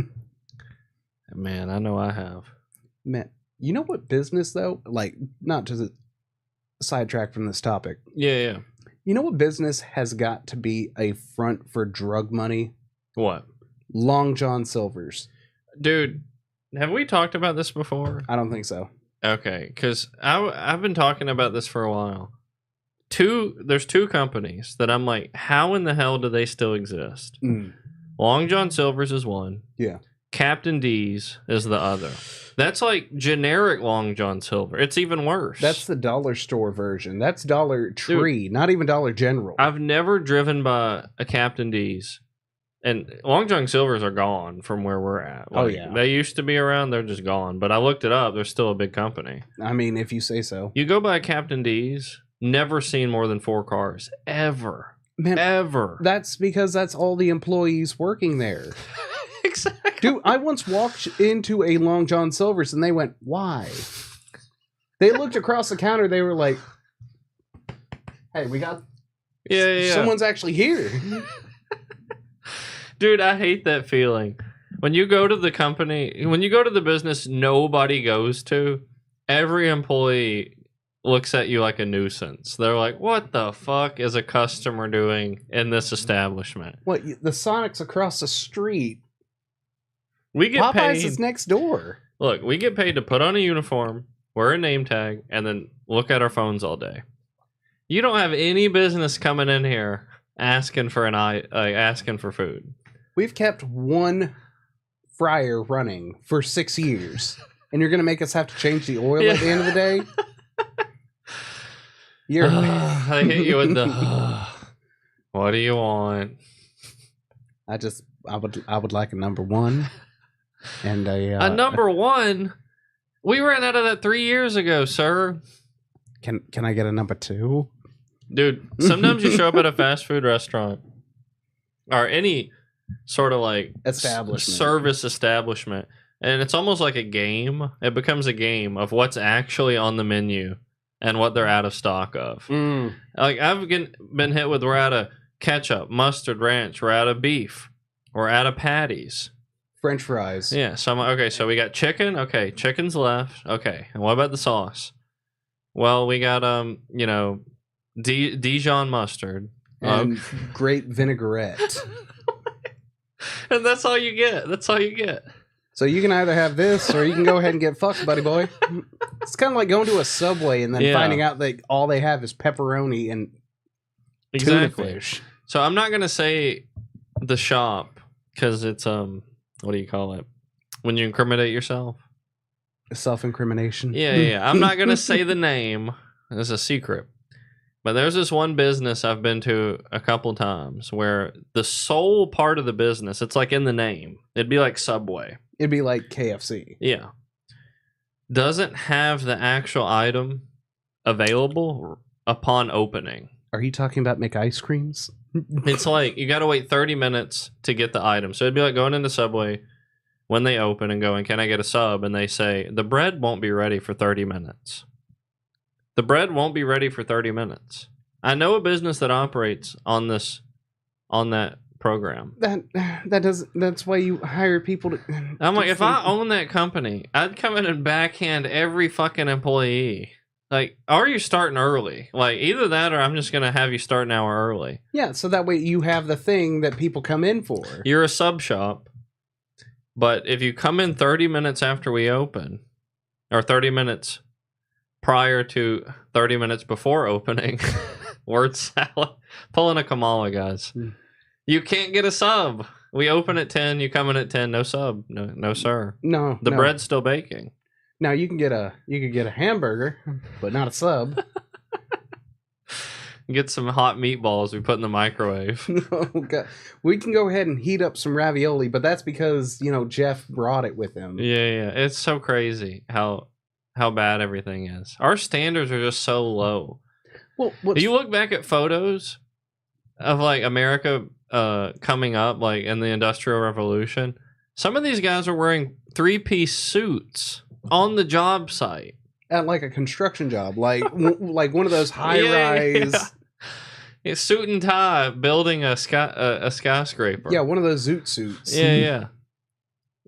Man, I know I have. Man, you know what business, though? Like, not to sidetrack from this topic. Yeah. You know what business has got to be a front for drug money? What? Long John Silver's. Dude, have we talked about this before? I don't think so. Okay, because I've been talking about this for a while. There's two companies that I'm like, how in the hell do they still exist? Long John Silver's is one. Yeah. Captain D's is the other. That's like generic Long John Silver. It's even worse. That's the dollar store version. That's Dollar Tree, dude, not even Dollar General. I've never driven by a Captain D's. And Long John Silver's are gone from where we're at. Like, oh, yeah. They used to be around. They're just gone. But I looked it up. They're still a big company. I mean, if you say so. You go by Captain D's, never seen more than 4 cars. Ever. Man, ever. That's because that's all the employees working there. Exactly. Dude, I once walked into a Long John Silver's and they went, why? They looked across the counter. They were like, hey, we got... Yeah. Someone's actually here. Dude, I hate that feeling. When you go to the company, when you go to the business nobody goes to, every employee looks at you like a nuisance. They're like, what the fuck is a customer doing in this establishment? What, the Sonic's across the street We get Popeyes paid. is next door. Look, we get paid to put on a uniform, wear a name tag, and then look at our phones all day. You don't have any business coming in here asking for asking for food. We've kept one fryer running for 6 years, and you're gonna make us have to change the oil at the end of the day. You're. I hit you with the. What do you want? I would like a number one, and a number one. We ran out of that 3 years ago, sir. Can I get a number two? Dude, sometimes you show up at a fast food restaurant or any sort of like service establishment, and it's almost like a game. It becomes a game of what's actually on the menu and what they're out of stock of. Like I've been hit with, we're out of ketchup, mustard, ranch, we're out of beef, we're out of patties, French fries. Yeah, so I'm like, okay, so we got chicken. Okay, chicken's left. Okay, and what about the sauce? Well, we got Dijon mustard and great vinaigrette. And that's all you get. That's all you get. So you can either have this or you can go ahead and get fucked, buddy boy. It's kind of like going to a Subway and then finding out that all they have is pepperoni and tuna fish. So I'm not going to say the shop because it's, what do you call it? When you incriminate yourself? Self-incrimination. Yeah. I'm not going to say the name. It's a secret. But there's this one business I've been to a couple times where the sole part of the business, it's like in the name. It'd be like Subway. It'd be like KFC. Yeah. Doesn't have the actual item available upon opening. Are you talking about McIce creams? It's like you got to wait 30 minutes to get the item. So it'd be like going into Subway when they open and going, can I get a sub? And they say, the bread won't be ready for 30 minutes. The bread won't be ready for 30 minutes. I know a business that operates on that program. That's why you hire people to. I'm like, if I own that company, I'd come in and backhand every fucking employee. Like, are you starting early? Like, either that or I'm just going to have you start an hour early. Yeah, so that way you have the thing that people come in for. You're a sub shop, but if you come in 30 minutes after we open, or 30 minutes prior to 30 minutes before opening, word salad, pulling a Kamala, guys. You can't get a sub. We open at 10, you come in at 10, no sub. No sir. No. The bread's still baking. Now you can get a hamburger, but not a sub. Get some hot meatballs we put in the microwave. Oh God. We can go ahead and heat up some ravioli, but that's because, Jeff brought it with him. Yeah. It's so crazy how bad everything is. Our standards are just so low. Well, you look back at photos of like America coming up, like in the Industrial Revolution. Some of these guys are wearing 3-piece suits on the job site. At like a construction job, like one of those high-rise. Yeah, suit and tie, building a skyscraper. Yeah, one of those zoot suits. Yeah.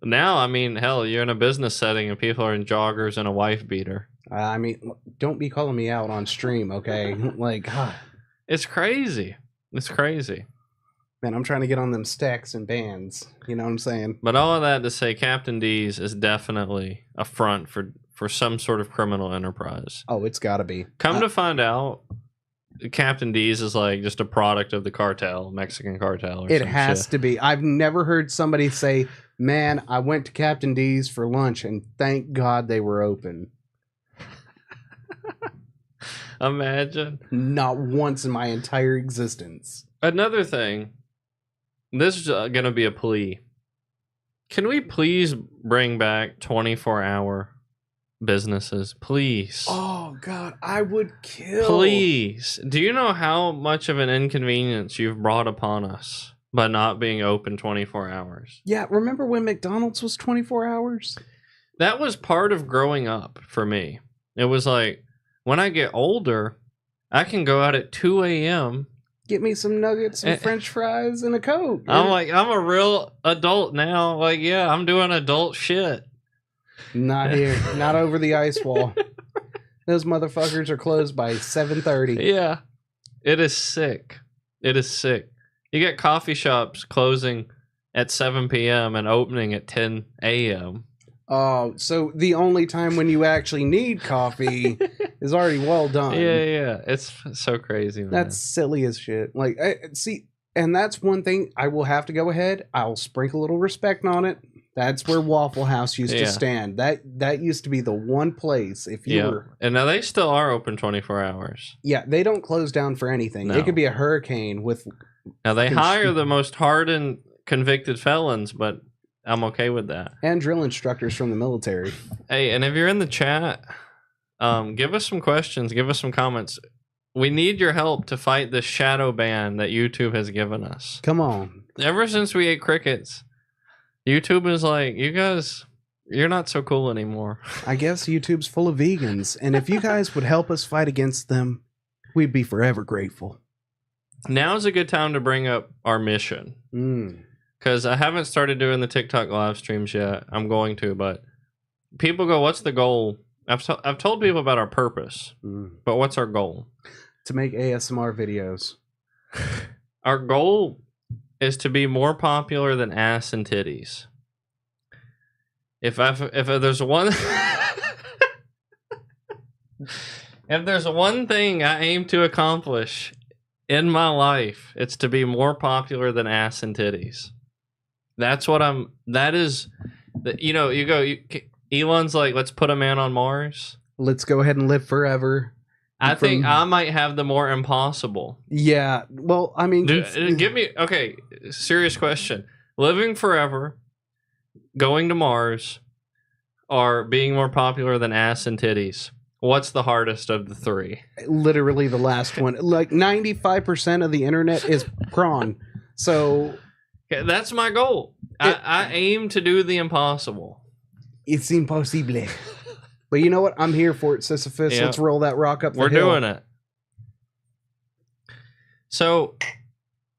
Now, I mean, hell, you're in a business setting and people are in joggers and a wife beater. I mean, don't be calling me out on stream, okay? Like, God. It's crazy. It's crazy. Man, I'm trying to get on them stacks and bands. You know what I'm saying? But all of that to say, Captain D's is definitely a front for some sort of criminal enterprise. Oh, it's got to be. Come to find out, Captain D's is like just a product of the cartel, Mexican cartel. Or it has to be. I've never heard somebody say, man, I went to Captain D's for lunch and thank God they were open. Imagine. Not once in my entire existence. Another thing, this is going to be a plea. Can we please bring back 24-hour businesses? Please. Oh, God, I would kill. Please. Do you know how much of an inconvenience you've brought upon us by not being open 24 hours? Yeah, remember when McDonald's was 24 hours? That was part of growing up for me. It was like, when I get older, I can go out at 2 a.m. Get me some nuggets, some French fries, and a Coke. I'm like, I'm a real adult now. Like, yeah, I'm doing adult shit. Not here. Not over the ice wall. Those motherfuckers are closed by 7:30. Yeah. It is sick. It is sick. You get coffee shops closing at 7 p.m. and opening at 10 a.m. Oh, so the only time when you actually need coffee is already well done. Yeah. It's so crazy, man. That's silly as shit. Like, see, and that's one thing I will have to go ahead. I'll sprinkle a little respect on it. That's where Waffle House used to stand. That used to be the one place if you were. And now they still are open 24 hours. Yeah, they don't close down for anything. No. It could be a hurricane with. Now they hire the most hardened convicted felons, but I'm okay with that. And drill instructors from the military. Hey, and if you're in the chat, give us some questions, give us some comments. We need your help to fight this shadow ban that YouTube has given us. Come on. Ever since we ate crickets, YouTube is like, you guys, you're not so cool anymore. I guess YouTube's full of vegans, and if you guys would help us fight against them, we'd be forever grateful. Now's a good time to bring up our mission. Because I haven't started doing the TikTok live streams yet. I'm going to, but people go, what's the goal? I've told people about our purpose, but what's our goal? To make ASMR videos. Our goal is to be more popular than ass and titties. If there's one if there's one thing I aim to accomplish in my life, it's to be more popular than ass and titties. That's what Elon's like, let's put a man on Mars. Let's go ahead and live forever. I think I might have the more impossible. Yeah. Well, I mean, serious question. Living forever, going to Mars, or being more popular than ass and titties. What's the hardest of the three? Literally the last one. Like 95% of the internet is prawn. So that's my goal. I aim to do the impossible. It's impossible. But you know what? I'm here for it, Sisyphus. Yeah. Let's roll that rock up the hill. We're doing it. So,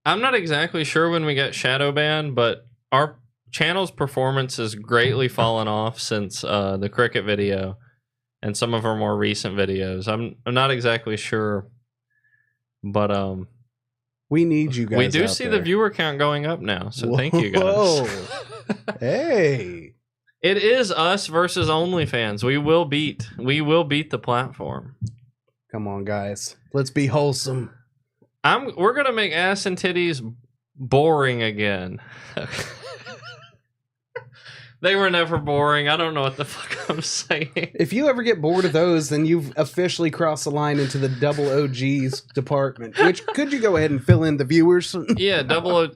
I'm not exactly sure when we get shadow banned, but our channel's performance has greatly fallen off since the cricket video and some of our more recent videos. I'm not exactly sure, but we need you guys. We do see the viewer count going up now, so thank you guys. Hey. It is us versus OnlyFans. We will beat the platform. Come on, guys. Let's be wholesome. We're gonna make ass and titties boring again. They were never boring. I don't know what the fuck I'm saying. If you ever get bored of those, then you've officially crossed the line into the double OGs department. Which, could you go ahead and fill in the viewers? Yeah, double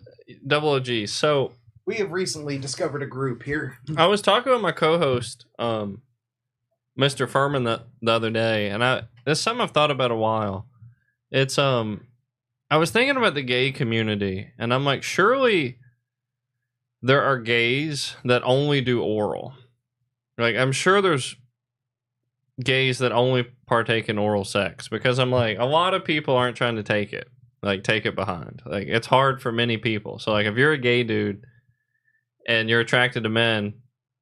OGs. So we have recently discovered a group here. I was talking with my co-host, Mr. Furman, the other day, and it's something I've thought about a while. It's I was thinking about the gay community, and I'm like, surely there are gays that only do oral. Like, I'm sure there's gays that only partake in oral sex, because I'm like, a lot of people aren't trying to take it behind. Like, it's hard for many people. So, like, if you're a gay dude and you're attracted to men,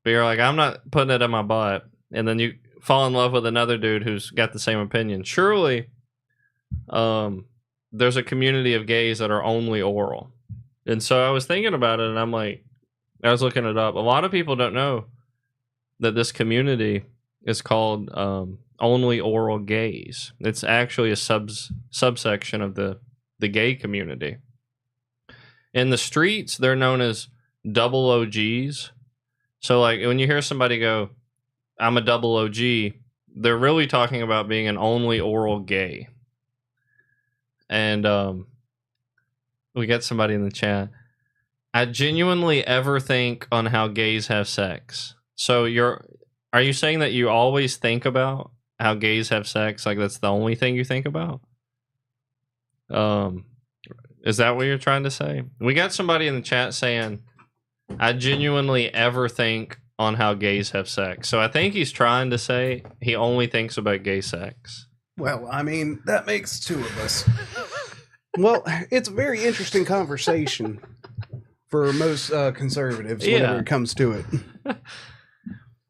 but you're like, I'm not putting it in my butt, and then you fall in love with another dude who's got the same opinion, surely there's a community of gays that are only oral. And so I was thinking about it, and I'm like, I was looking it up. A lot of people don't know that this community is called only oral gays. It's actually a subsection of the gay community. In the streets, they're known as double OGs. So, like, when you hear somebody go, I'm a double OG, they're really talking about being an only oral gay. And we got somebody in the chat. I genuinely ever think on how gays have sex. So are you saying that you always think about how gays have sex? Like, that's the only thing you think about? Is that what you're trying to say? We got somebody in the chat saying, I genuinely ever think on how gays have sex. So I think he's trying to say he only thinks about gay sex. Well, I mean, that makes two of us. Well, it's a very interesting conversation for most conservatives whenever it comes to it.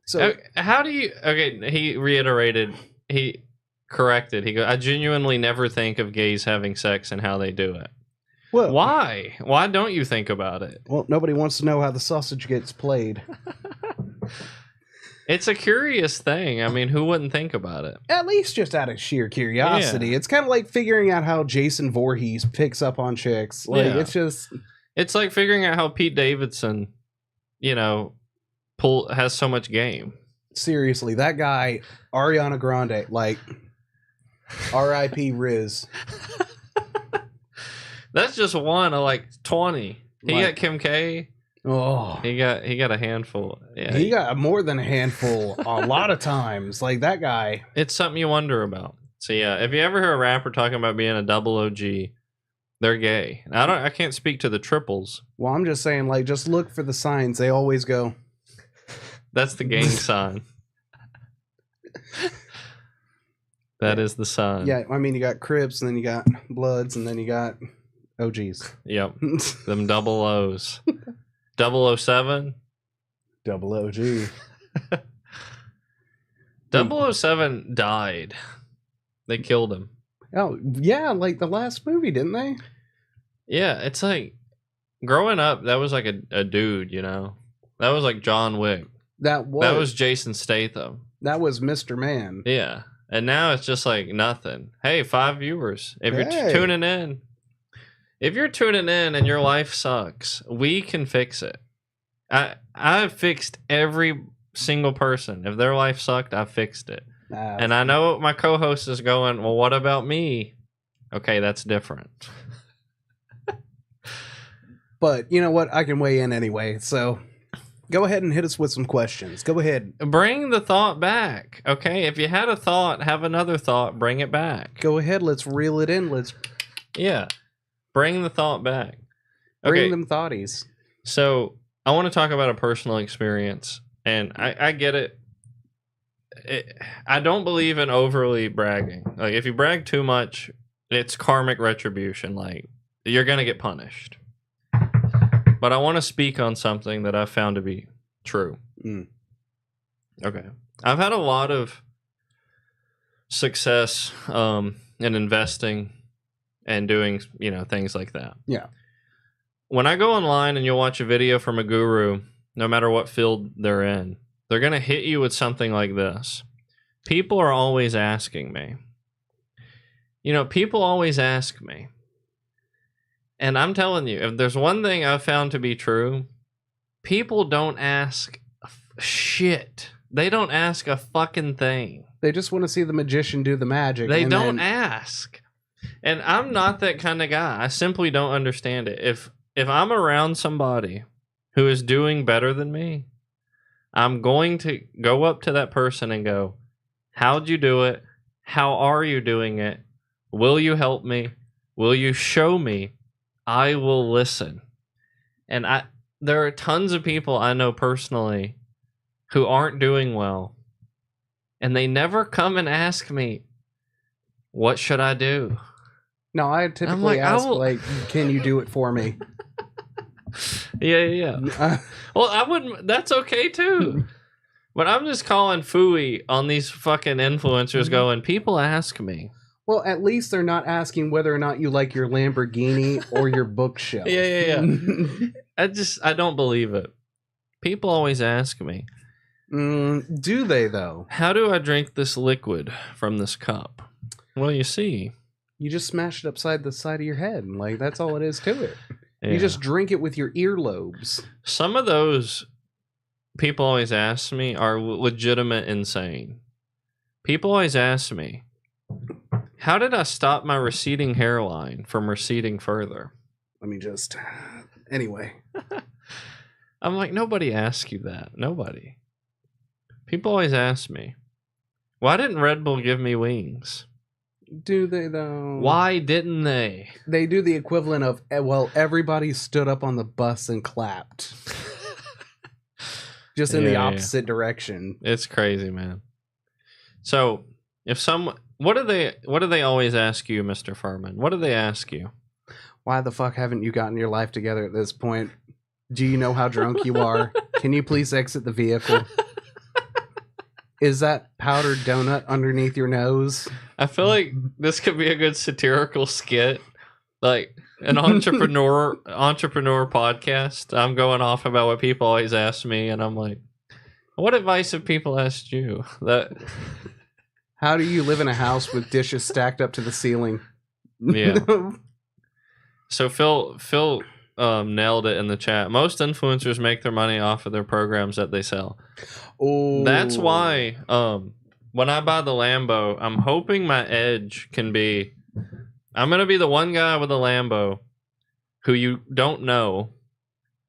So how do you... Okay, he reiterated, he corrected. He goes, I genuinely never think of gays having sex and how they do it. Well, Why? Why don't you think about it? Well, nobody wants to know how the sausage gets played. It's a curious thing. I mean, who wouldn't think about it? At least just out of sheer curiosity. Yeah. It's kind of like figuring out how Jason Voorhees picks up on chicks. Like, Yeah. it's just... It's like figuring out how Pete Davidson, has so much game. Seriously, that guy, Ariana Grande, like, R.I.P. Riz. That's just one of like 20. He got Kim K. Oh, He got a handful. Yeah, he got more than a handful a lot of times. Like, that guy. It's something you wonder about. So yeah, if you ever hear a rapper talking about being a double OG, they're gay. I can't speak to the triples. Well, I'm just saying, like, just look for the signs. They always go. That's the gang sign. That is the sign. Yeah, I mean, you got Crips, and then you got Bloods, and then you got OGs. Yep. Them double O's. 007. Double OG. 007 died. They killed him. Oh, yeah, like the last movie, didn't they? Yeah, it's like growing up, that was like a dude, That was like John Wick. That was Jason Statham. That was Mr. Man. Yeah. And now it's just like nothing. Hey, 5 viewers. If you're tuning in. If you're tuning in and your life sucks, we can fix it. I've fixed every single person. If their life sucked, I fixed it. And I know my co-host is going, well, what about me? Okay, that's different. But you know what? I can weigh in anyway. So go ahead and hit us with some questions. Go ahead. Bring the thought back. Okay, if you had a thought, have another thought. Bring it back. Go ahead. Let's reel it in. Yeah. Bring the thought back. Bring them thoughties. So I want to talk about a personal experience, and I get it. I don't believe in overly bragging. Like, if you brag too much, it's karmic retribution. Like, you're going to get punished. But I want to speak on something that I've found to be true. Okay. I've had a lot of success in investing and doing, things like that. Yeah. When I go online and you'll watch a video from a guru, no matter what field they're in, they're going to hit you with something like this. People are always asking me. People always ask me. And I'm telling you, if there's one thing I've found to be true, people don't ask shit. They don't ask a fucking thing. They just want to see the magician do the magic. They don't ask. And I'm not that kind of guy. I simply don't understand it. If I'm around somebody who is doing better than me, I'm going to go up to that person and go, how'd you do it? How are you doing it? Will you help me? Will you show me? I will listen. And there are tons of people I know personally who aren't doing well. And they never come and ask me, what should I do? No, I typically ask, can you do it for me? Yeah. Well, I wouldn't. That's okay too. But I'm just calling phooey on these fucking influencers going, people ask me. Well, at least they're not asking whether or not you like your Lamborghini or your bookshelf. Yeah. I don't believe it. People always ask me. Do they, though? How do I drink this liquid from this cup? Well, you see. You just smash it upside the side of your head. Like, that's all it is to it. Yeah. You just drink it with your earlobes. Some of those people always ask me are legitimate insane. People always ask me, how did I stop my receding hairline from receding further? Let me just... Anyway. I'm like, nobody asks you that. Nobody. People always ask me, why didn't Red Bull give me wings? Do they, though? Why didn't they? They do the equivalent of, well, everybody stood up on the bus and clapped. Just in the opposite direction. It's crazy, man. So, what do they always ask you, Mr. Furman? What do they ask you? Why the fuck haven't you gotten your life together at this point? Do you know how drunk you are? Can you please exit the vehicle? Is that powdered donut underneath your nose? I feel like this could be a good satirical skit. Like, an entrepreneur podcast. I'm going off about what people always ask me, and I'm like, what advice have people asked you? That how do you live in a house with dishes stacked up to the ceiling? Yeah. So Phil nailed it in the chat. Most influencers make their money off of their programs that they sell. Oh, that's why when I buy the Lambo, I'm hoping my edge can be, I'm going to be the one guy with a Lambo who you don't know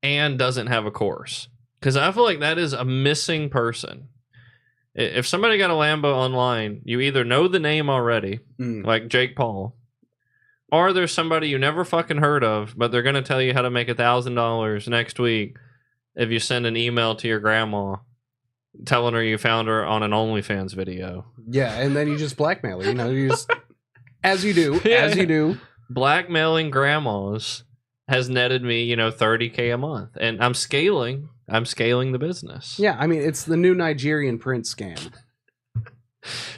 and doesn't have a course. Because I feel like that is a missing person. If somebody got a Lambo online, you either know the name already, like Jake Paul, or there's somebody you never fucking heard of, but they're going to tell you how to make $1,000 next week if you send an email to your grandma telling her you found her on an OnlyFans video. Yeah, and then you just blackmail her. You know, you just, as you do. Blackmailing grandmas has netted me, $30K a month. And I'm scaling the business. Yeah, I mean, it's the new Nigerian prince scam.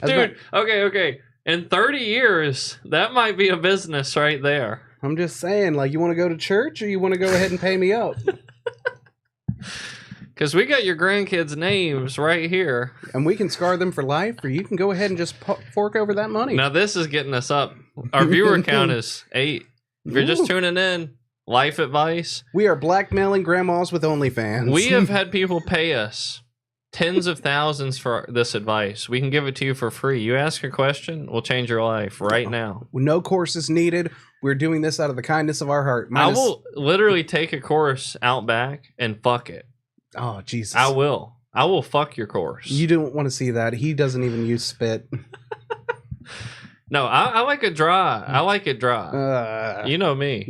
Dude, okay. In 30 years, that might be a business right there. I'm just saying, like, you want to go to church or you want to go ahead and pay me up? Because we got your grandkids' names right here. And we can scar them for life, or you can go ahead and just fork over that money. Now, this is getting us up. Our viewer count is 8. If you're just tuning in, life advice. We are blackmailing grandmas with OnlyFans. We have had people pay us tens of thousands for this advice. We can give it to you for free. You ask a question, we'll change your life right now. No courses needed. We're doing this out of the kindness of our heart. I will literally take a course out back and fuck it. Oh, Jesus. I will fuck your course. You don't want to see that. He doesn't even use spit. No, I like it dry. I like it dry. You know me.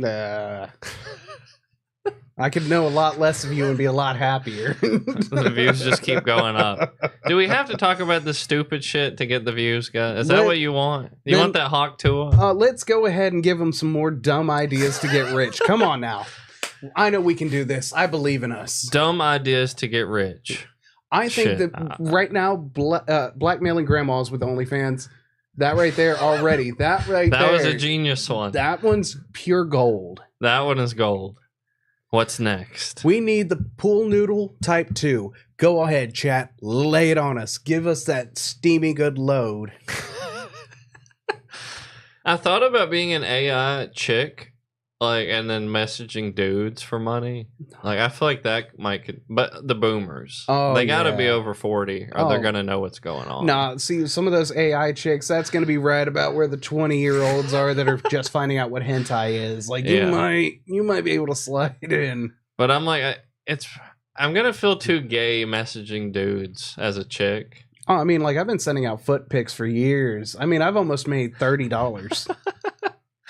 I could know a lot less of you and be a lot happier. The views just keep going up. Do we have to talk about this stupid shit to get the views, guys? Is that what you want? You want that hawk tour? Let's go ahead and give them some more dumb ideas to get rich. Come on now. I know we can do this. I believe in us. Dumb ideas to get rich. I think that right now, blackmailing grandmas with OnlyFans, that right there already. That was a genius one. That one's pure gold. That one is gold. What's next? We need the pool noodle type 2. Go ahead, chat. Lay it on us. Give us that steamy good load. I thought about being an AI chick, and then messaging dudes for money. I feel like that but the boomers, they gotta be over 40 or they're gonna know what's going on. Nah, see, some of those AI chicks, that's gonna be right about where the 20-year-olds are that are just finding out what hentai is. You might be able to slide in. But I'm like, I'm gonna feel too gay messaging dudes as a chick. Oh, I mean, I've been sending out foot pics for years. I mean, I've almost made $30.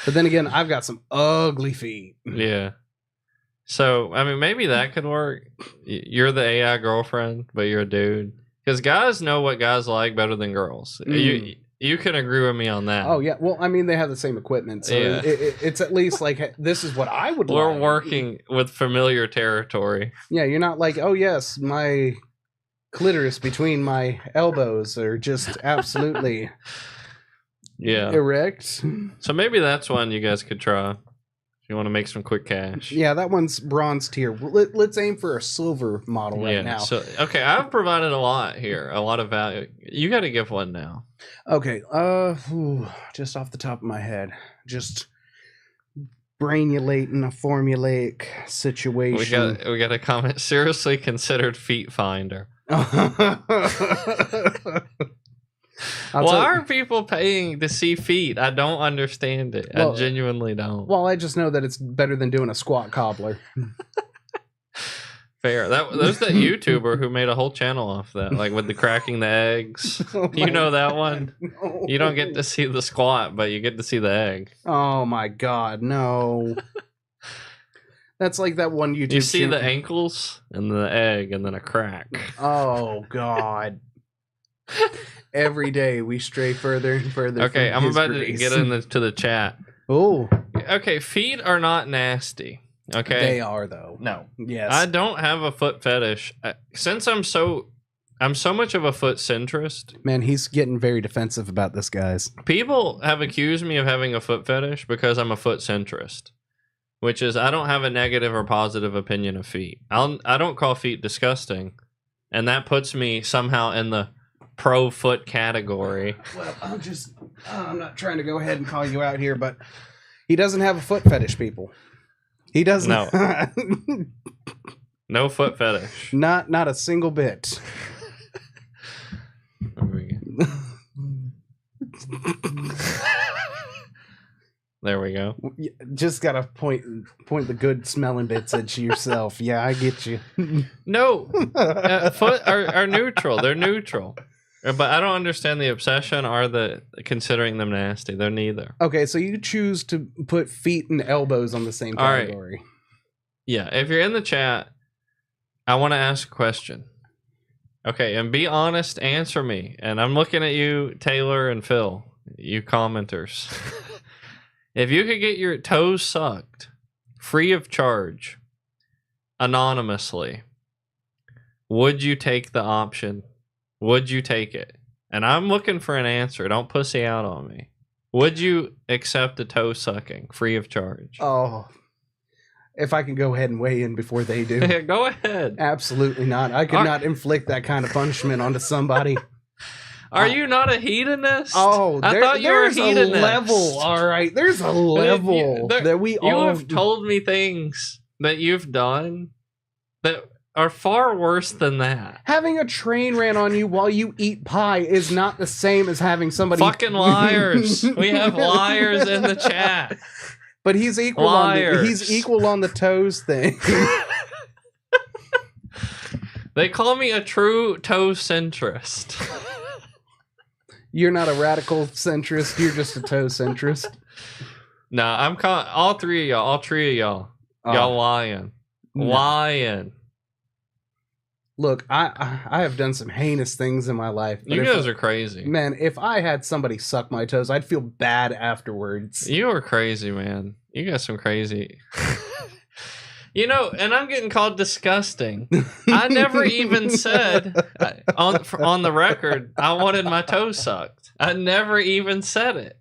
But then again, I've got some ugly feet. Yeah. So, I mean, maybe that could work. You're the AI girlfriend, but you're a dude. Because guys know what guys like better than girls. You can agree with me on that. Oh, yeah. Well, I mean, they have the same equipment. So it's at least this is what I would We're like. working with familiar territory. Yeah, you're not like, oh, yes, my clitoris between my elbows are just absolutely... erect. So maybe that's one you guys could try if you want to make some quick cash. Yeah, that one's bronze tier. Let's aim for a silver model right now. So okay, I've provided a lot here, a lot of value. You got to give one now. Okay, just off the top of my head, just brainulating a formulaic situation. We got a comment. Seriously considered feet finder. Why are people paying to see feet? I don't understand it. I genuinely don't. Well, I just know that it's better than doing a squat cobbler. Fair. There's that YouTuber who made a whole channel off that, with the cracking the eggs. You know that one? No. You don't get to see the squat, but you get to see the egg. Oh my God, no. That's like that one YouTube. You see the ankles and the egg and then a crack. Oh God. Every day we stray further and further. Okay, I'm about to get into the chat. Oh. Okay, feet are not nasty. Okay. They are though. No. Yes. I don't have a foot fetish. Since I'm so much of a foot centrist. Man, he's getting very defensive about this, guys. People have accused me of having a foot fetish because I'm a foot centrist. which is I don't have a negative or positive opinion of feet. I don't call feet disgusting, and that puts me somehow in the pro foot category. Well, I'm not trying to go ahead and call you out here, but he doesn't have a foot fetish, people. He doesn't. No. No foot fetish. Not a single bit. There we go. Just gotta point the good smelling bits at yourself. Yeah, I get you. No, foot are neutral. They're neutral, but I don't understand the obsession or the considering them nasty. They're neither. Okay, so you choose to put feet and elbows on the same category. Right. Yeah, if you're in the chat, I want to ask a question. Okay, and be honest. Answer me. And I'm looking at you, Taylor and Phil, you commenters. If you could get your toes sucked free of charge, anonymously, would you take the option? Would you take it? And I'm looking for an answer. Don't pussy out on me. Would you accept a toe sucking free of charge? Oh, if I can go ahead and weigh in before they do. Go ahead. Absolutely not. I could not inflict that kind of punishment onto somebody. Are you not a hedonist? Oh, I thought you were a hedonist. There's a level, all right. There's a level that we all... You have told me things that you've done that are far worse than that. Having a train ran on you while you eat pie is not the same as having somebody... Fucking liars. We have liars in the chat. But he's equal on the toes thing. They call me a true toe centrist. You're not a radical centrist. You're just a toe centrist. No, I'm calling all three of y'all. All three of y'all. Y'all lying. No. Lying. Look, I have done some heinous things in my life. You guys are crazy. Man, if I had somebody suck my toes, I'd feel bad afterwards. You are crazy, man. You got some crazy... You know, and I'm getting called disgusting. I never even said on the record I wanted my toes sucked. I never even said it.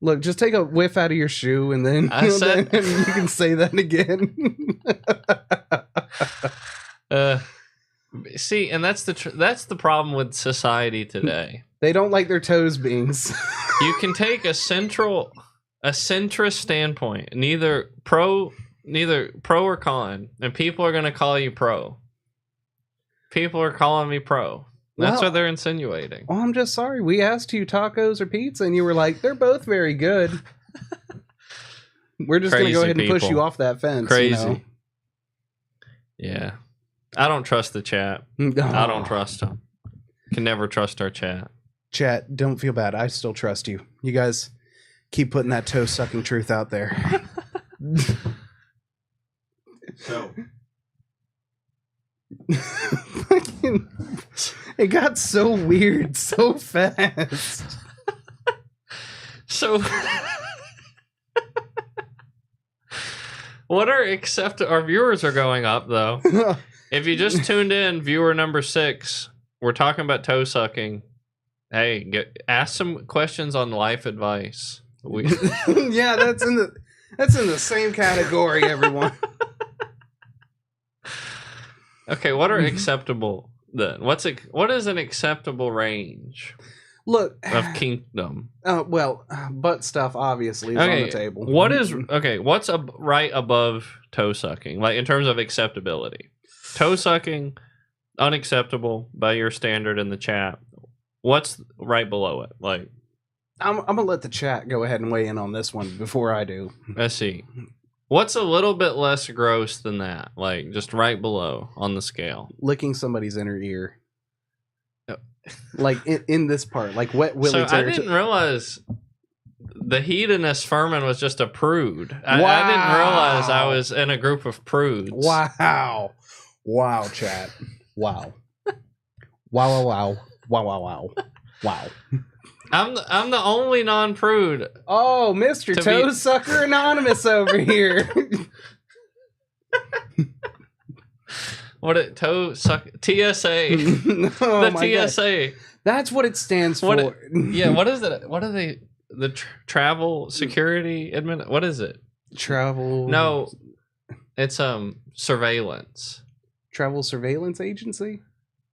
Look, just take a whiff out of your shoe, and then then you can say that again. See, and that's the problem with society today. They don't like their toes beings. You can take a centrist standpoint, neither pro or con, and people are going to call you pro. People are calling me pro. That's what they're insinuating. Oh, I'm just sorry. We asked you tacos or pizza, and you were like, they're both very good. We're just going to go ahead and push you off that fence. Crazy. You know? Yeah. I don't trust the chat. Oh. I don't trust them. Can never trust our chat. Chat, don't feel bad. I still trust you. You guys keep putting that toe-sucking truth out there. So it got so weird so fast. So what are our viewers are going up though. If you just tuned in, viewer number 6, we're talking about toe sucking. Hey, ask some questions on life advice. Yeah, that's in the same category, everyone. Okay, what are acceptable then? What is an acceptable range? Look, of kingdom. Butt stuff obviously is on the table. What's right above toe sucking? Like in terms of acceptability. Toe sucking, unacceptable by your standard in the chat. What's right below it? Like I'm gonna let the chat go ahead and weigh in on this one before I do. Let's see. What's a little bit less gross than that? Like just right below on the scale. Licking somebody's inner ear. Like in this part, like wet willy. So I didn't realize the hedonist Furman was just a prude. Wow. I didn't realize I was in a group of prudes. Wow, chat. Wow. Wow. I'm the only non-prude. Oh, Mr. Toe Sucker Anonymous over here. What it toe suck TSA? Oh, the TSA. God. That's what it stands for. What is it? What are they? The travel security admin? What is it? Travel. No, it's surveillance. Travel surveillance agency.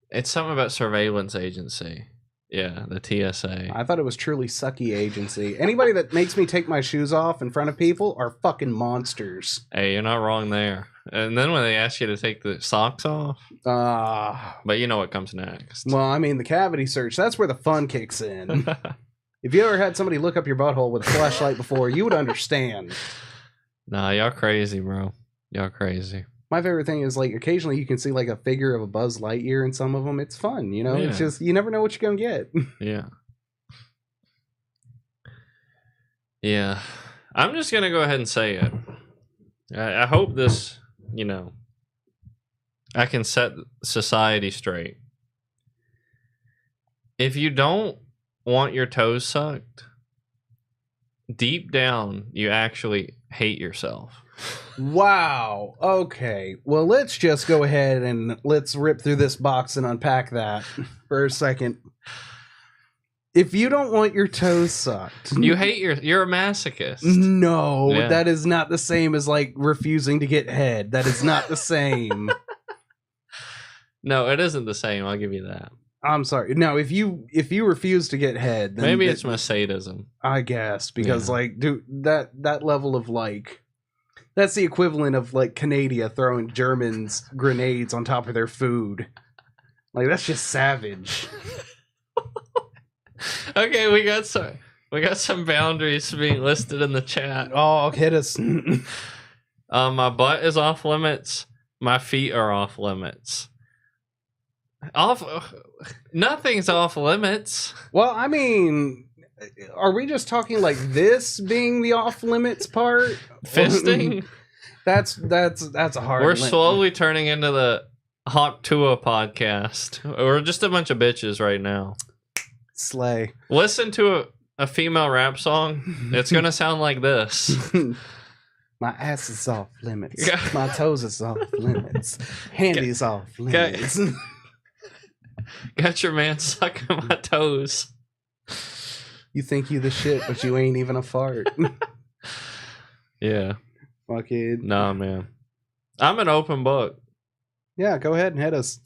It's something about surveillance agency. Yeah, the TSA. I thought it was truly sucky agency. Anybody that makes me take my shoes off in front of people are fucking monsters. Hey, you're not wrong there. And then when they ask you to take the socks off, but you know what comes next. Well, I mean, the cavity search, that's where the fun kicks in. If you ever had somebody look up your butthole with a flashlight before, you would understand. Nah, y'all crazy, bro. Y'all crazy. My favorite thing is, like, occasionally you can see, like, a figure of a Buzz Lightyear in some of them. It's fun, you know? Yeah. It's just, you never know what you're going to get. Yeah. Yeah. I'm just going to go ahead and say it. I hope this, you know, I can set society straight. If you don't want your toes sucked, deep down, you actually hate yourself. Wow. Okay. Well, let's just go ahead and let's rip through this box and unpack that for a second. If you don't want your toes sucked, you hate you're a masochist. No, yeah. That is not the same as like refusing to get head. That is not the same. No, it isn't the same. I'll give you that. I'm sorry. No, if you refuse to get head, then maybe it's my sadism. I guess because like, dude, that level of like. That's the equivalent of, like, Canada throwing Germans grenades on top of their food. Like, that's just savage. Okay, we got some boundaries being listed in the chat. Oh, hit us. My butt is off limits. My feet are off limits. Nothing's off limits. Well, I mean... Are we just talking like this being the off limits part? Fisting? That's a hard. We're slowly turning into the Hawk Tua podcast. We're just a bunch of bitches right now. Slay. Listen to a female rap song. It's gonna sound like this. My ass is off limits. My toes is off limits. Handy's off limits. Got your man sucking my toes. You think you the shit, but you ain't even a fart. Yeah. Fucking. Nah, man. I'm an open book. Yeah, go ahead and hit us.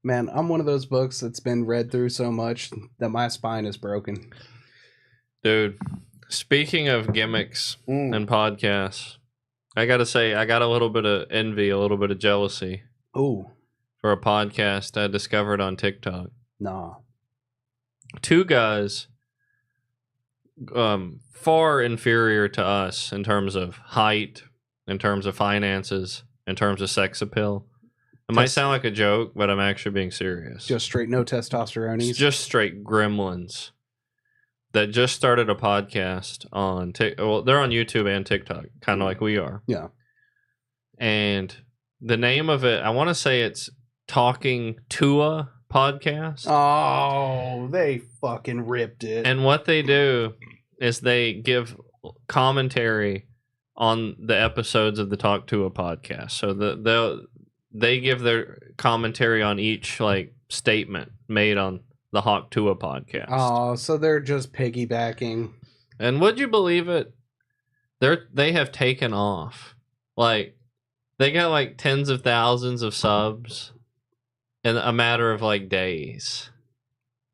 Man, I'm one of those books that's been read through so much that my spine is broken. Dude, speaking of gimmicks and podcasts, I gotta say, I got a little bit of envy, a little bit of jealousy. Ooh. For a podcast I discovered on TikTok. Nah. Two guys far inferior to us in terms of height, in terms of finances, in terms of sex appeal. It might sound like a joke, but I'm actually being serious. Just straight no testosterone. Just straight gremlins that just started a podcast on well, they're on YouTube and TikTok, kind of like we are. Yeah. And the name of it, I want to say it's Talking Tua Podcast. Oh, they fucking ripped it. And what they do is they give commentary on the episodes of the Talk Tua podcast. So they give their commentary on each like statement made on the Hawk Tua podcast. Oh, so they're just piggybacking. And would you believe it? They have taken off. Like they got like tens of thousands of subs in a matter of like days.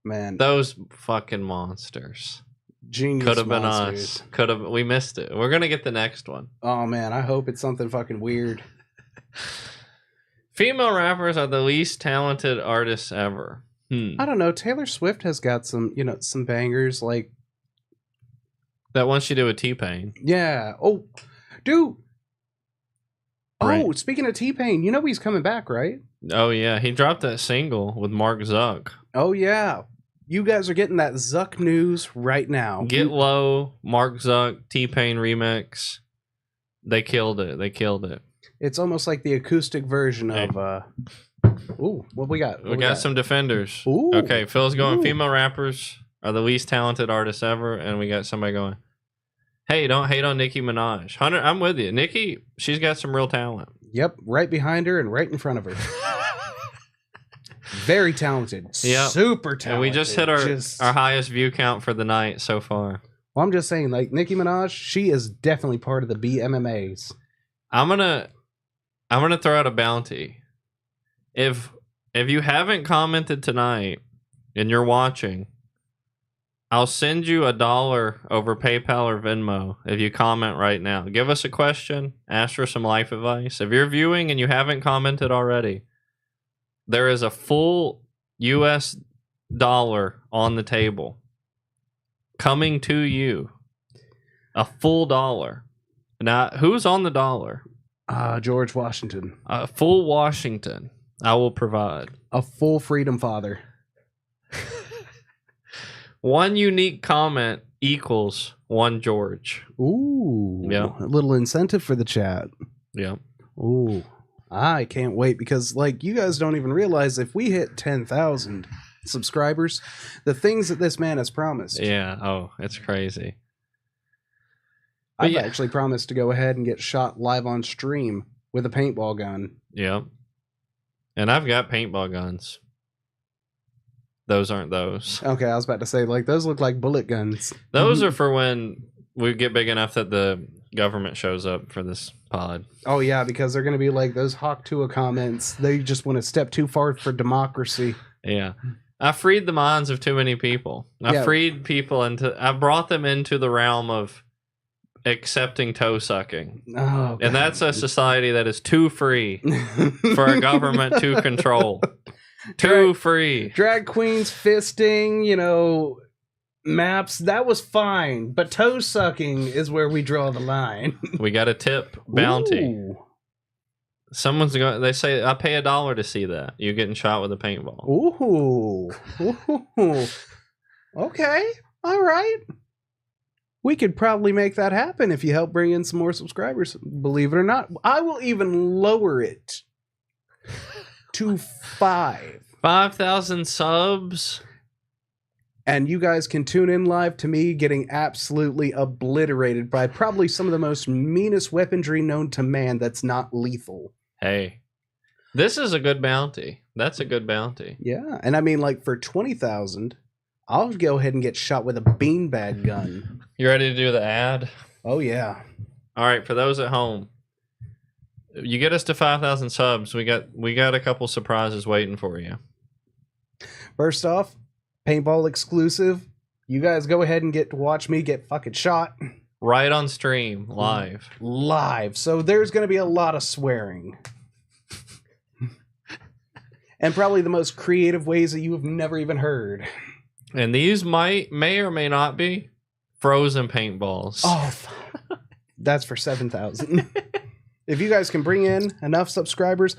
Man, those fucking monsters. Genius. Could have been us. Could have. We missed it. We're gonna get the next one. Oh man, I hope it's something fucking weird. Female rappers are the least talented artists ever. I don't know. Taylor Swift has got some, some bangers like that one she did with T-Pain. Yeah. Oh, dude. Right. Oh, speaking of T-Pain, he's coming back, right? Oh yeah, he dropped that single with Mark Zuck. Oh yeah, you guys are getting that Zuck news right now. Get Low, Mark Zuck, T-Pain remix. They killed it. It's almost like the acoustic version of. Ooh, what we got? We got some defenders. Ooh. Okay, Phil's going. Female rappers are the least talented artists ever, and we got somebody going. Hey, don't hate on Nicki Minaj. Hunter, I'm with you. Nicki, she's got some real talent. Yep, right behind her and right in front of her. Very talented. Yep. Super talented. And we just hit our highest view count for the night so far. Well, I'm just saying, like, Nicki Minaj, she is definitely part of the BMMAs. I'm gonna throw out a bounty. If you haven't commented tonight and you're watching, I'll send you $1 over PayPal or Venmo if you comment right now. Give us a question, ask for some life advice. If you're viewing and you haven't commented already, there is a full US dollar on the table coming to you. A full dollar. Now, who's on the dollar? George Washington. A full Washington. I will provide. A full freedom father. One unique comment equals one George. Ooh. Yeah. A little incentive for the chat. Yeah. Ooh. I can't wait because, like, you guys don't even realize if we hit 10,000 subscribers, the things that this man has promised. Yeah. Oh, it's crazy. I've actually promised to go ahead and get shot live on stream with a paintball gun. Yeah. And I've got paintball guns. Those aren't those. Okay, I was about to say, like, those look like bullet guns. Those are for when we get big enough that the government shows up for this pod. Oh, yeah, because they're going to be like those Hawk Tua comments. They just want to step too far for democracy. Yeah. I freed the minds of too many people. I brought them into the realm of accepting toe sucking. Oh, and that's a society that is too free for a government to control. Too free. Drag queens fisting, you know, maps, that was fine. But toe sucking is where we draw the line. We got a tip bounty. Ooh. Someone's going. They say I pay $1 to see that. You're getting shot with a paintball. Ooh. Ooh. Okay. All right. We could probably make that happen if you help bring in some more subscribers. Believe it or not, I will even lower it to 5,000 subs. And you guys can tune in live to me getting absolutely obliterated by probably some of the most meanest weaponry known to man that's not lethal. Hey, this is a good bounty. That's a good bounty. Yeah, and I mean, like, for 20,000, I'll go ahead and get shot with a beanbag gun. You ready to do the ad? Oh, yeah. All right, for those at home, you get us to 5,000 subs. We got a couple surprises waiting for you. First off, paintball exclusive. You guys go ahead and get to watch me get fucking shot. Right on stream, live. Live. So there's going to be a lot of swearing. And probably the most creative ways that you have never even heard. And these may or may not be frozen paintballs. Oh, that's for 7,000. If you guys can bring in enough subscribers,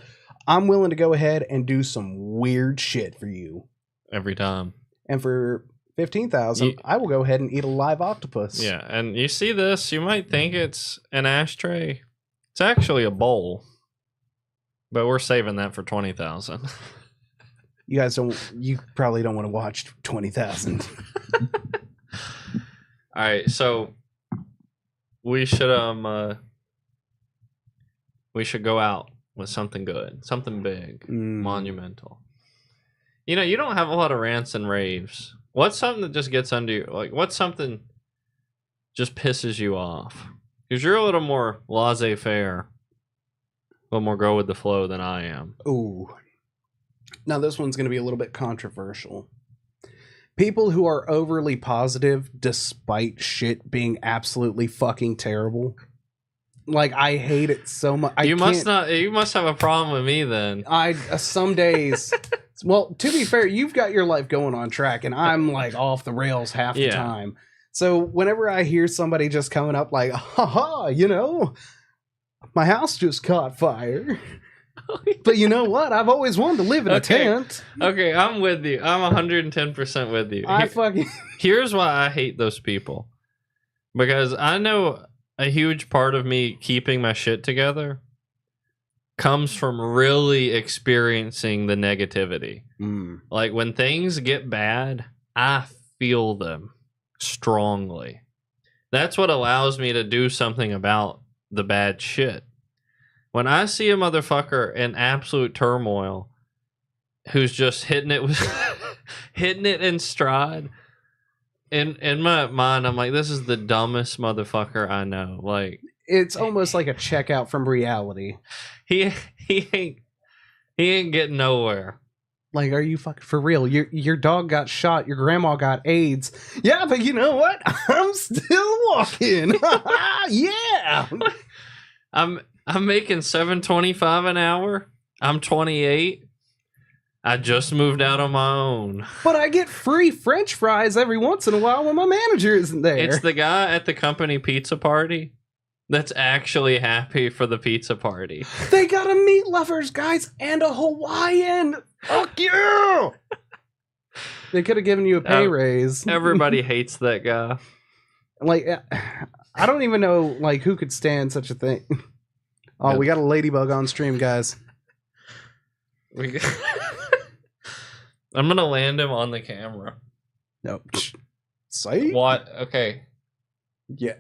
I'm willing to go ahead and do some weird shit for you. Every time. And for 15,000, I will go ahead and eat a live octopus. Yeah, and you see this, you might think it's an ashtray. It's actually a bowl. But we're saving that for 20,000. You probably don't want to watch 20,000. All right, so we should go out with something good, something big, monumental. You know, you don't have a lot of rants and raves. What's something that just gets under you? Like, what's something just pisses you off? Because you're a little more laissez-faire, a little more go with the flow than I am. Ooh. Now, this one's going to be a little bit controversial. People who are overly positive despite shit being absolutely fucking terrible. Like, I hate it so much. You must have a problem with me then. Some days. Well, to be fair, you've got your life going on track, and I'm like off the rails half the time. So whenever I hear somebody just coming up like, haha, you know, my house just caught fire. But you know what? I've always wanted to live in a tent. Okay, I'm with you. I'm 110% with you. Here's why I hate those people. Because I know a huge part of me keeping my shit together comes from really experiencing the negativity. Like, when things get bad, I feel them strongly. That's what allows me to do something about the bad shit. When I see a motherfucker in absolute turmoil who's just hitting it in stride, in my mind, I'm like, this is the dumbest motherfucker I know. Like, it's almost like a checkout from reality. He ain't getting nowhere. Like, are you fucking for real? Your dog got shot. Your grandma got AIDS. Yeah, but you know what? I'm still walking. Yeah. I'm making $7.25 an hour. I'm 28. I just moved out on my own. But I get free French fries every once in a while when my manager isn't there. It's the guy at the company pizza party that's actually happy for the pizza party. They got a meat lovers, guys, and a Hawaiian. Fuck you! They could have given you a pay raise. Everybody hates that guy. Like, I don't even know like who could stand such a thing. Oh, we got a ladybug on stream, guys. I'm gonna land him on the camera. No. Say what? Okay. Yeah.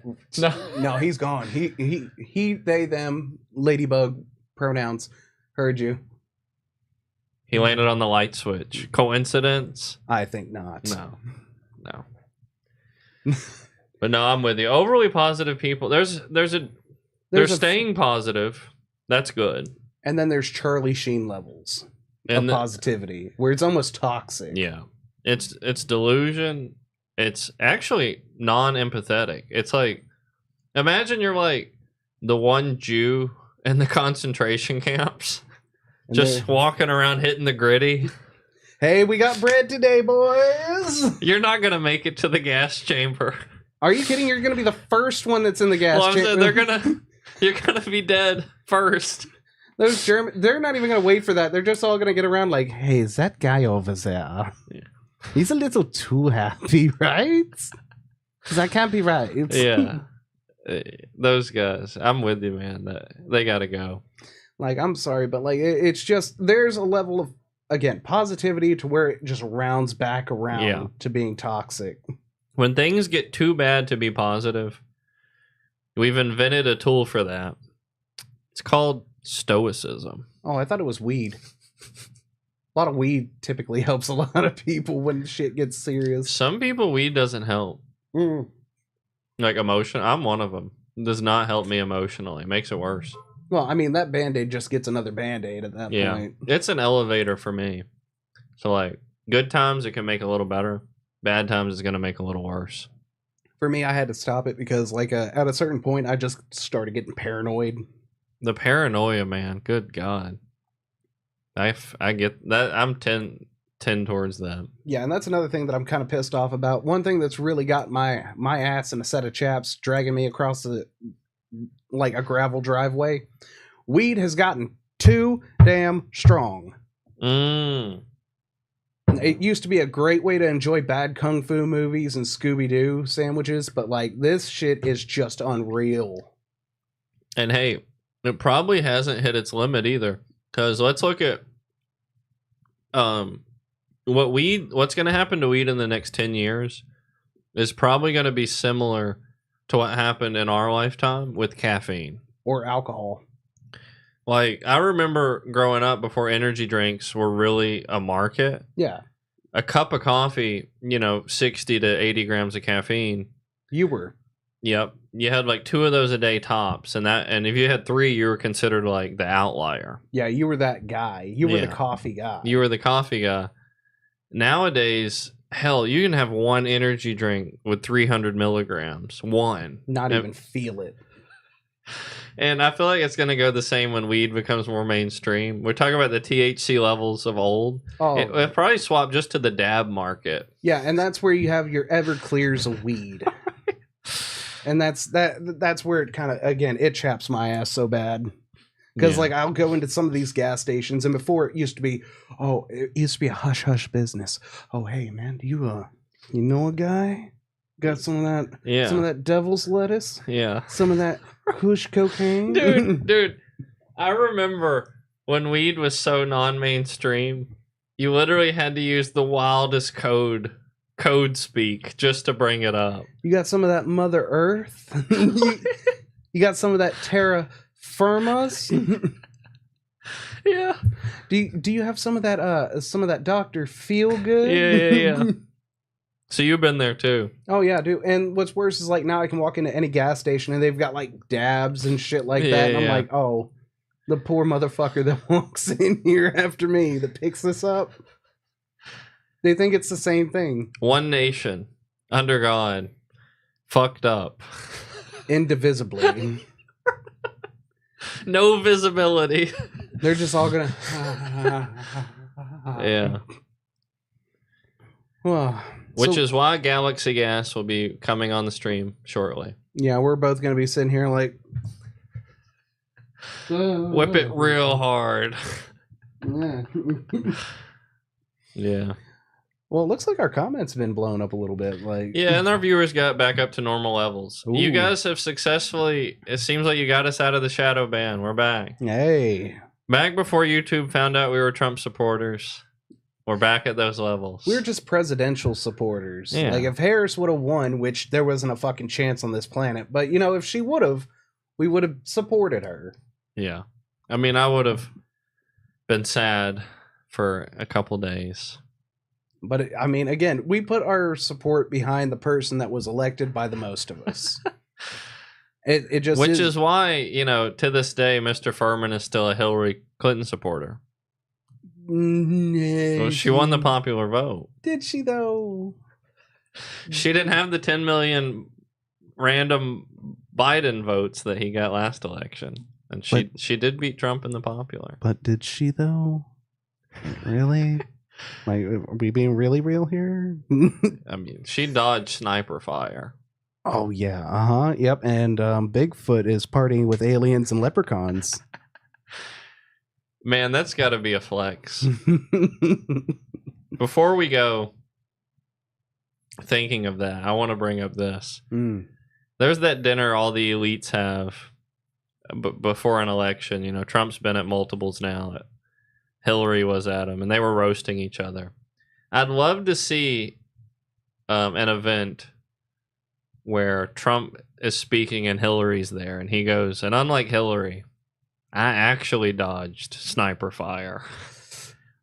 No, he's gone. He, they, them, ladybug pronouns. Heard you. He landed on the light switch. Coincidence? I think not. No. But no, I'm with you. Overly positive people. They're staying positive. That's good. And then there's Charlie Sheen levels of positivity, where it's almost toxic. Yeah. It's delusion. It's actually non-empathetic. It's like, imagine you're like the one Jew in the concentration camps, and just walking around hitting the gritty. Hey, we got bread today, boys. You're not going to make it to the gas chamber. Are you kidding? You're going to be the first one that's in the gas chamber. You're going to be dead first. Those German, they're not even going to wait for that. They're just all going to get around like, hey, is that guy over there? Yeah. He's a little too happy, right? That can't be right. Yeah. Those guys. I'm with you, man. They got to go. Like, I'm sorry, but like, it's just, there's a level of, again, positivity to where it just rounds back around to being toxic. When things get too bad to be positive, we've invented a tool for that. It's called stoicism. Oh, I thought it was weed. A lot of weed typically helps a lot of people when shit gets serious. Some people, weed doesn't help. Like emotion. I'm one of them. It does not help me emotionally. It makes it worse. Well, I mean, that Band-Aid just gets another Band-Aid at that point. It's an elevator for me. So, like, good times, it can make it a little better. Bad times, it's going to make it a little worse. For me, I had to stop it because, like, at a certain point, I just started getting paranoid. The paranoia, man. Good God. I get that. I'm 10 towards that. Yeah, and that's another thing that I'm kind of pissed off about. One thing that's really got my ass in a set of chaps dragging me across like a gravel driveway. Weed has gotten too damn strong. It used to be a great way to enjoy bad kung fu movies and Scooby-Doo sandwiches, but like this shit is just unreal. And hey, it probably hasn't hit its limit either. Because let's look at what's going to happen to weed in the next 10 years is probably going to be similar to what happened in our lifetime with caffeine. Or alcohol. Like, I remember growing up before energy drinks were really a market. Yeah. A cup of coffee, 60 to 80 grams of caffeine. You were. Yep. You had like 2 of those a day tops, and if you had 3, you were considered like the outlier. Yeah, you were that guy. You were the coffee guy. You were the coffee guy. Nowadays, hell, you can have one energy drink with 300 milligrams. One. Not even feel it. And I feel like it's going to go the same when weed becomes more mainstream. We're talking about the THC levels of old. Oh, it'll probably swap just to the dab market. Yeah, and that's where you have your Everclears of weed. And that's where it kind of, again, it chaps my ass so bad. Because, like, I'll go into some of these gas stations, and before it used to be a hush-hush business. Oh, hey, man, do you know a guy? Got some of that devil's lettuce? Yeah. Some of that kush cocaine? Dude, I remember when weed was so non-mainstream, you literally had to use the wildest code speak just to bring it up. You got some of that Mother Earth? you got some of that terra firmas? Yeah. Do you have some of that Dr. Feelgood? Yeah. So you've been there too. Oh yeah, dude. And what's worse is like now I can walk into any gas station and they've got like dabs and shit like that. And I'm like, oh, the poor motherfucker that walks in here after me that picks this up. They think it's the same thing. One nation under God, fucked up, indivisibly. No visibility. They're just all gonna. Yeah. Well, which is why Galaxy Gas will be coming on the stream shortly. Yeah, we're both gonna be sitting here like. Whip it real hard. Yeah. Well, it looks like our comments have been blown up a little bit. Like, yeah, and our viewers got back up to normal levels. Ooh. You guys have successfully. It seems like you got us out of the shadow ban. We're back. Hey, back before YouTube found out we were Trump supporters. We're back at those levels. We're just presidential supporters. Yeah. Like if Harris would have won, which there wasn't a fucking chance on this planet, but you know, if she would have, we would have supported her. Yeah, I mean, I would have been sad for a couple days. But I mean, again, we put our support behind the person that was elected by the most of us. It just which is why, you know, to this day, Mr. Furman is still a Hillary Clinton supporter. Well, she won the popular vote. Did she though? She didn't have the 10 million random Biden votes that he got last election, and she did beat Trump in the popular. But did she though? Really? Like, are we being really real here? I mean, she dodged sniper fire. Oh yeah, yep. And Bigfoot is partying with aliens and leprechauns. Man, that's got to be a flex. Before we go, thinking of that, I want to bring up this. There's that dinner all the elites have before an election. You know, Trump's been at multiples now. Hillary was at them, and they were roasting each other. I'd love to see an event where Trump is speaking and Hillary's there, and he goes, and unlike Hillary, I actually dodged sniper fire.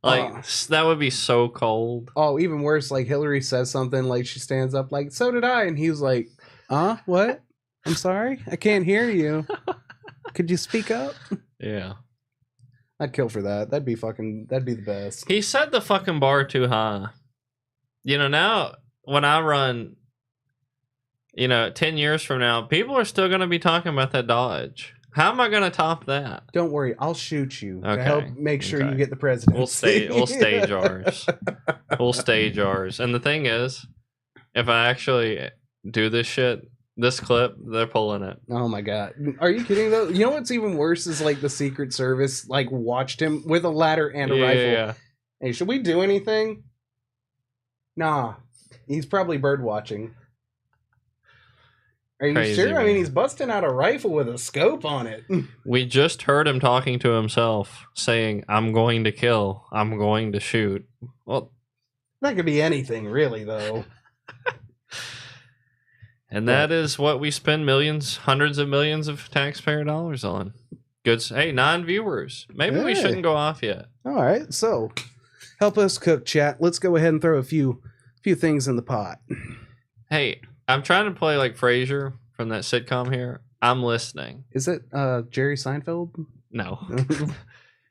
Like, that would be so cold. Oh, even worse, like Hillary says something, like she stands up, like, so did I. And he was like, what? I'm sorry? I can't hear you. Could you speak up? Yeah. I'd kill for that. That'd be the best. He set the fucking bar too high. You know, now when I run, you know, 10 years from now, people are still going to be talking about that dodge. How am I going to top that? Don't worry, I'll shoot you to Okay. help make sure you get the presidency. We'll stage ours. We'll stage ours. And the thing is, if I actually do this shit, this clip, they're pulling it. Oh my god. Are you kidding though? You know what's even worse is like the Secret Service like watched him with a ladder and a rifle. Yeah. Hey, should we do anything? Nah. He's probably bird watching. Are you Crazy, sure? man. I mean, he's busting out a rifle with a scope on it. We just heard him talking to himself, saying, I'm going to kill. I'm going to shoot. Well, that could be anything, really, though. And that is what we spend millions, hundreds of millions of taxpayer dollars on. Good. Hey, 9 viewers. Maybe we shouldn't go off yet. All right. So, help us cook, chat. Let's go ahead and throw a few things in the pot. Hey, I'm trying to play like Frasier from that sitcom here. I'm listening. Is it Jerry Seinfeld? No.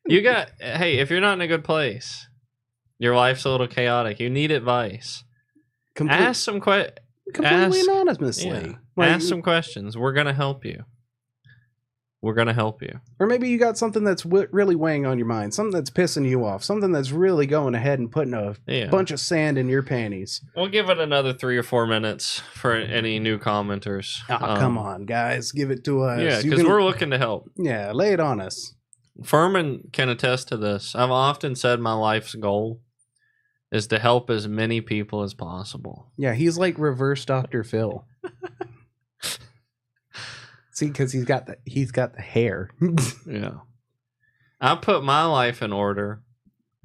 You got, hey, if you're not in a good place, your life's a little chaotic, you need advice. Ask some questions. Completely anonymously. Yeah. Ask some questions. We're going to help you. We're going to help you. Or maybe you got something that's really weighing on your mind, something that's pissing you off, something that's really going ahead and putting a bunch of sand in your panties. We'll give it another 3 or 4 minutes for any new commenters. Oh, come on, guys. Give it to us. Yeah, because we're looking to help. Yeah, lay it on us. Furman can attest to this. I've often said my life's goal is to help as many people as possible. Yeah, he's like reverse Dr. Phil. See, because he's got the hair. Yeah. I put my life in order,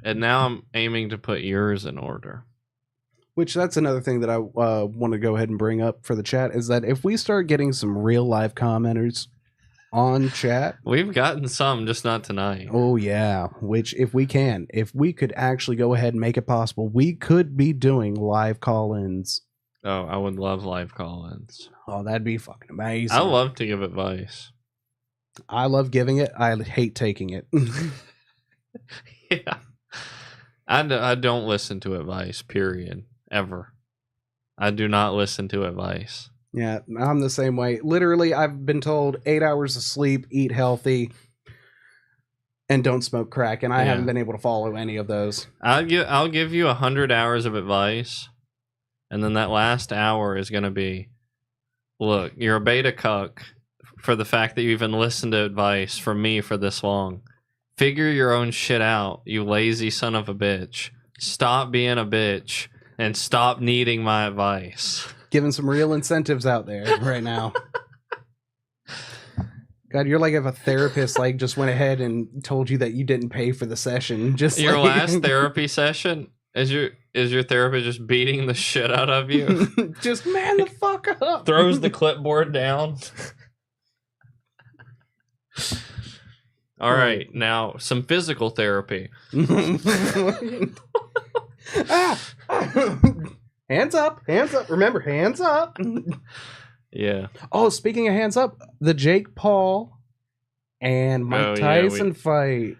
and now I'm aiming to put yours in order. Which that's another thing that I want to go ahead and bring up for the chat is that if we start getting some real live commenters on chat, we've gotten some, just not tonight. Oh yeah, which if we could actually go ahead and make it possible, we could be doing live call-ins Oh, I would love live call-ins. Oh, that'd be fucking amazing. I love to give advice. I love giving it. I hate taking it. Yeah. I don't listen to advice, period. Ever. I do not listen to advice. Yeah, I'm the same way. Literally, I've been told 8 hours of sleep, eat healthy, and don't smoke crack, and I haven't been able to follow any of those. I'll give you 100 hours of advice, and then that last hour is going to be, look, you're a beta cuck for the fact that you even listened to advice from me for this long. Figure your own shit out, you lazy son of a bitch. Stop being a bitch and stop needing my advice. Giving some real incentives out there right now. God, you're like if a therapist like just went ahead and told you that you didn't pay for the session. Just your like... last therapy session is your therapist just beating the shit out of you? Just man the fuck up. Throws the clipboard down. All right, now some physical therapy. Hands up, hands up. Remember, hands up. Yeah. Oh, speaking of hands up, the Jake Paul and Mike Tyson fight.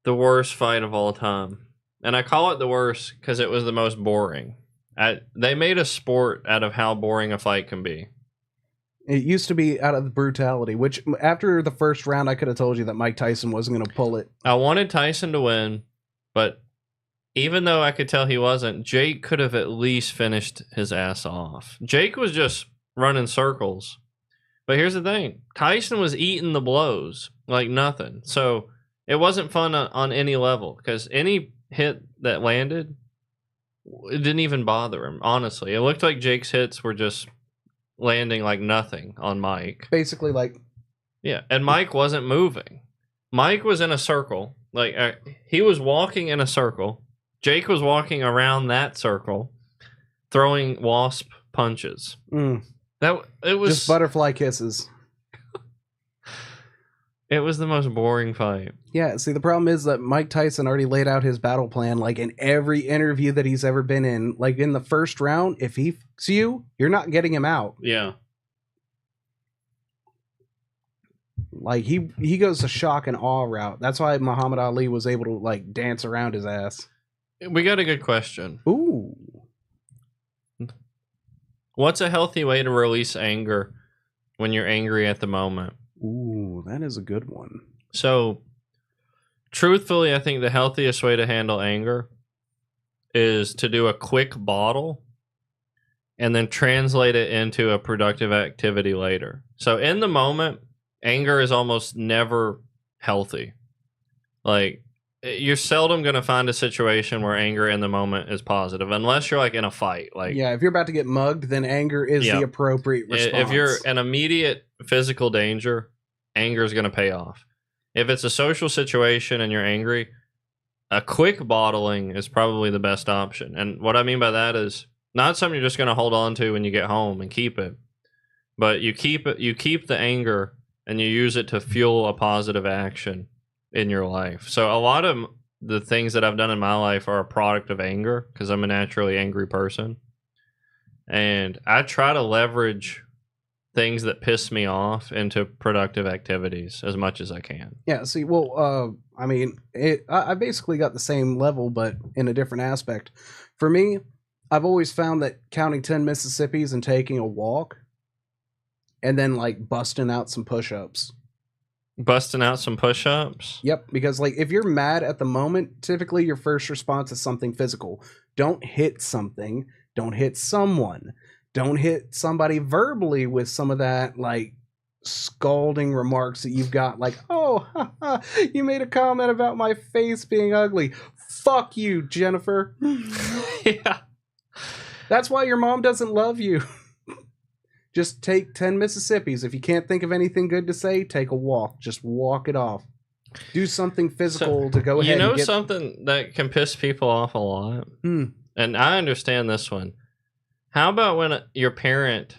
The worst fight of all time. And I call it the worst because it was the most boring. They made a sport out of how boring a fight can be. It used to be out of the brutality, which after the first round, I could have told you that Mike Tyson wasn't going to pull it. I wanted Tyson to win, but even though I could tell he wasn't, Jake could have at least finished his ass off. Jake was just running circles. But here's the thing. Tyson was eating the blows like nothing. So it wasn't fun on any level because any hit that landed, it didn't even bother him, honestly. It looked like Jake's hits were just landing like nothing on Mike. Basically like... Yeah, and Mike wasn't moving. Mike was in a circle. Like he was walking in a circle. Jake was walking around that circle, throwing wasp punches. It was just butterfly kisses. It was the most boring fight. Yeah, see, the problem is that Mike Tyson already laid out his battle plan, like in every interview that he's ever been in. Like in the first round, if he fucks you, you're not getting him out. Yeah. Like he goes the shock and awe route. That's why Muhammad Ali was able to like dance around his ass. We got a good question. Ooh. What's a healthy way to release anger when you're angry at the moment? Ooh, that is a good one. So, truthfully, I think the healthiest way to handle anger is to do a quick bottle and then translate it into a productive activity later. So, in the moment, anger is almost never healthy. Like, you're seldom going to find a situation where anger in the moment is positive, unless you're like in a fight. Like, yeah, if you're about to get mugged, then anger is the appropriate response. If you're in immediate physical danger, anger is going to pay off. If it's a social situation and you're angry, a quick bottling is probably the best option. And what I mean by that is not something you're just going to hold on to when you get home and keep it, but you keep the anger and you use it to fuel a positive action in your life. So a lot of the things that I've done in my life are a product of anger because I'm a naturally angry person. And I try to leverage things that piss me off into productive activities as much as I can. Yeah, see, well, I mean, I basically got the same level, but in a different aspect. For me, I've always found that counting 10 Mississippis and taking a walk and then like busting out some push-ups. Busting out some push-ups? Yep, because like if you're mad at the moment, typically your first response is something physical. Don't hit something. Don't hit someone. Don't hit somebody verbally with some of that like scalding remarks that you've got like, oh, you made a comment about my face being ugly. Fuck you, Jennifer. Yeah. That's why your mom doesn't love you. Just take 10 Mississippis. If you can't think of anything good to say, take a walk. Just walk it off. Do something physical to go ahead and get... something that can piss people off a lot? And I understand this one. How about when your parent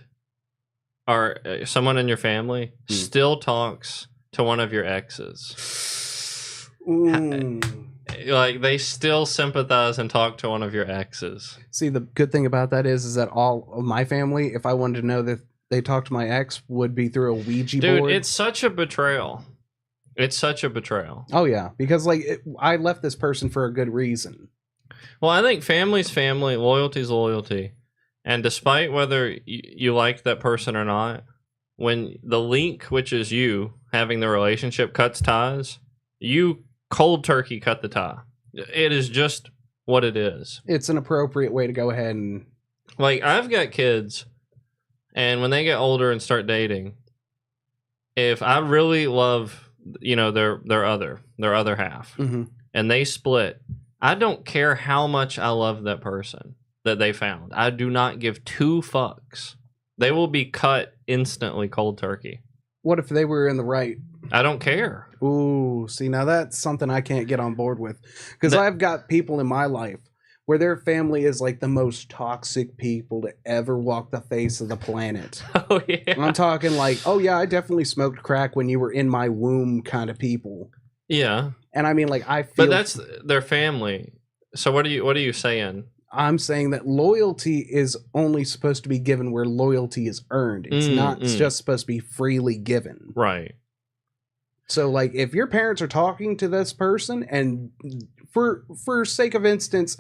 or someone in your family still talks to one of your exes? like they still sympathize and talk to one of your exes. See, the good thing about that is that all of my family, if I wanted to know that they talked to my ex, would be through a Ouija board. Dude, it's such a betrayal. It's such a betrayal. Oh yeah, because like I left this person for a good reason. Well, I think family's family, loyalty's loyalty. And despite whether you like that person or not, when the link, which is you having the relationship, cuts ties, you cold turkey cut the tie. It is just what it is. It's an appropriate way to go ahead and... Like, I've got kids, and when they get older and start dating, if I really love, you know, their other half, and they split, I don't care how much I love that person that they found. I do not give two fucks. They will be cut instantly cold turkey. What if they were in the right? I don't care. Ooh, see, now that's something I can't get on board with. Because I've got people in my life where their family is like the most toxic people to ever walk the face of the planet. Oh, yeah. I'm talking like, oh, yeah, I definitely smoked crack when you were in my womb kind of people. Yeah. And I mean, like, I feel... But that's their family. So what are you saying? I'm saying that loyalty is only supposed to be given where loyalty is earned. It's not just supposed to be freely given. Right. So, like, if your parents are talking to this person, and for sake of instance,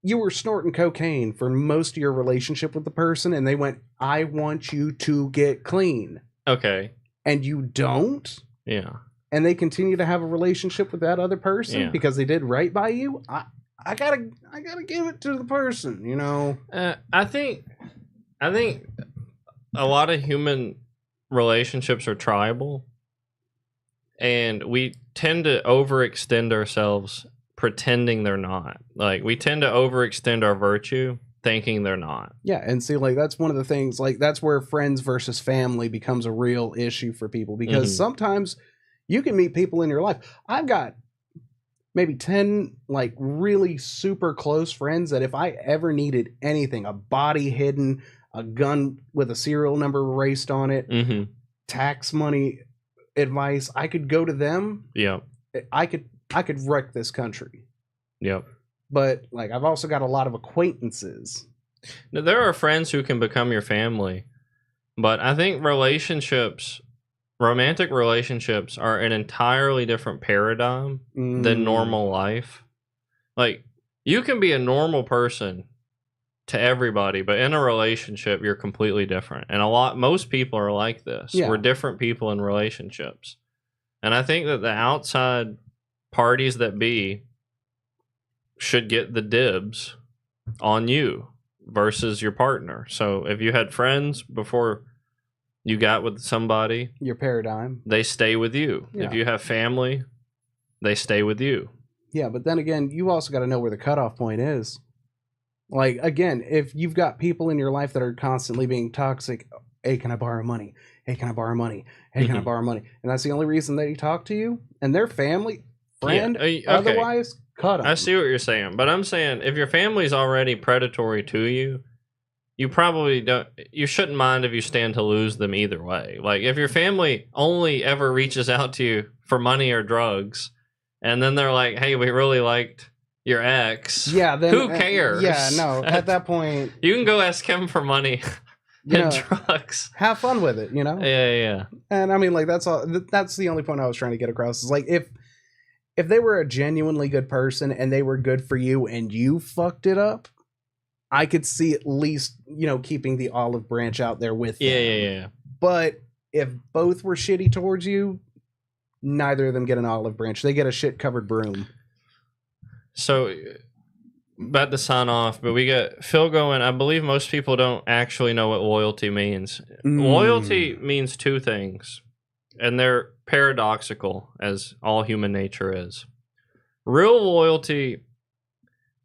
you were snorting cocaine for most of your relationship with the person, and they went, I want you to get clean. Okay. And you don't? Yeah. And they continue to have a relationship with that other person because they did right by you? I gotta give it to the person, you know. I think a lot of human relationships are tribal, and we tend to overextend ourselves pretending they're not. Like, we tend to overextend our virtue thinking they're not. Yeah, and see, like, that's one of the things, like, that's where friends versus family becomes a real issue for people, because sometimes you can meet people in your life. I've got maybe 10 like really super close friends that if I ever needed anything, a body hidden, a gun with a serial number erased on it, tax money advice, I could go to them. Yeah. I could wreck this country. Yep. But like, I've also got a lot of acquaintances. Now, there are friends who can become your family, but I think romantic relationships are an entirely different paradigm than normal life. Like, you can be a normal person to everybody, but in a relationship, you're completely different. And most people are like this. Yeah. We're different people in relationships. And I think that the outside parties that be should get the dibs on you versus your partner. So if you had friends before you got with somebody, your paradigm, they stay with you. Yeah. If you have family, they stay with you. Yeah, but then again, you also got to know where the cutoff point is. Like, again, if you've got people in your life that are constantly being toxic, hey, can I borrow money? Hey, can I borrow money? Hey, can I borrow money? And that's the only reason they talk to you, and their family, friend, otherwise, cut them. I see what you're saying, but I'm saying if your family's already predatory to you, you probably don't. You shouldn't mind if you stand to lose them either way. Like, if your family only ever reaches out to you for money or drugs, and then they're like, "Hey, we really liked your ex." Yeah, then who cares? Yeah, no. At that point, you can go ask him for money and drugs. Have fun with it, you know. Yeah. And I mean, like, that's all. That's the only point I was trying to get across. Is like, if they were a genuinely good person and they were good for you and you fucked it up, I could see at least, you know, keeping the olive branch out there with them. Yeah. But if both were shitty towards you, neither of them get an olive branch. They get a shit-covered broom. So, about to sign off, but we got Phil going. I believe most people don't actually know what loyalty means. Loyalty means two things, and they're paradoxical, as all human nature is. Real loyalty,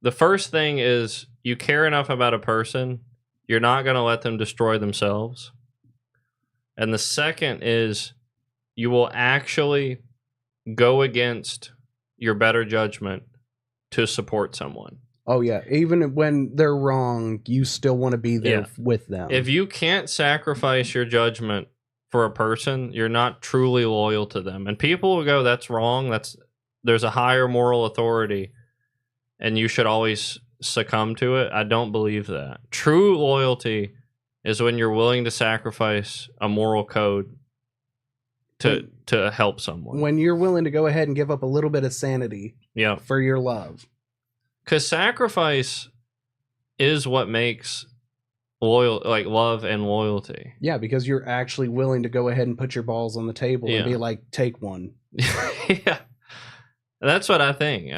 the first thing is you care enough about a person, you're not going to let them destroy themselves. And the second is you will actually go against your better judgment to support someone. Oh, yeah. Even when they're wrong, you still want to be there with them. If you can't sacrifice your judgment for a person, you're not truly loyal to them. And people will go, that's wrong. there's a higher moral authority and you should always succumb to it. I don't believe that. True loyalty is when you're willing to sacrifice a moral code to help someone. When you're willing to go ahead and give up a little bit of sanity for your love. Because sacrifice is what makes love and loyalty. Yeah, because you're actually willing to go ahead and put your balls on the table and be like, take one. Yeah. That's what I think.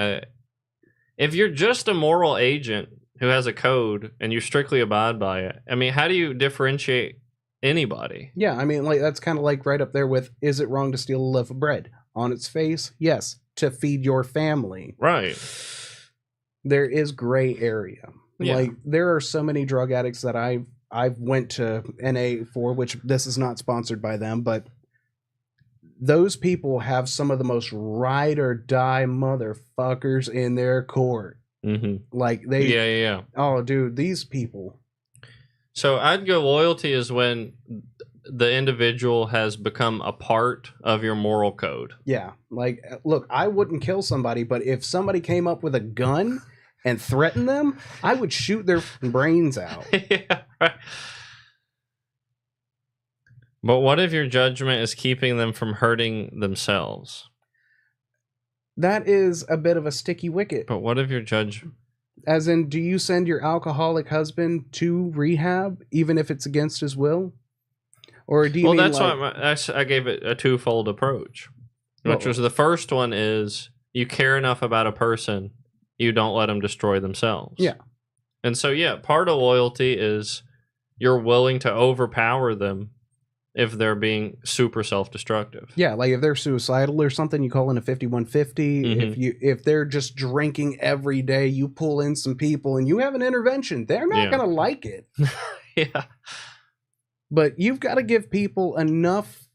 If you're just a moral agent who has a code and you strictly abide by it, I mean, how do you differentiate anybody? Yeah, I mean, like that's kind of like right up there with, is it wrong to steal a loaf of bread? On its face, yes, to feed your family. Right. There is gray area. Yeah. Like there are so many drug addicts that I've went to NA for, which this is not sponsored by them, but those people have some of the most ride or die motherfuckers in their court. Mm-hmm. Like they, yeah. Oh, dude, these people. So I'd go loyalty is when the individual has become a part of your moral code. Yeah, like look, I wouldn't kill somebody, but if somebody came up with a gun and threatened them, I would shoot their brains out. Yeah, right. But what if your judgment is keeping them from hurting themselves? That is a bit of a sticky wicket. But what if your As in, do you send your alcoholic husband to rehab, even if it's against his will? Or do you mean that's like... why I gave it a twofold approach. Which was the first one is, you care enough about a person, you don't let them destroy themselves. Yeah. And so, yeah, part of loyalty is you're willing to overpower them if they're being super self-destructive. Yeah, like if they're suicidal or something, you call in a 5150. Mm-hmm. If they're just drinking every day, you pull in some people and you have an intervention. They're not going to like it. Yeah. But you've got to give people enough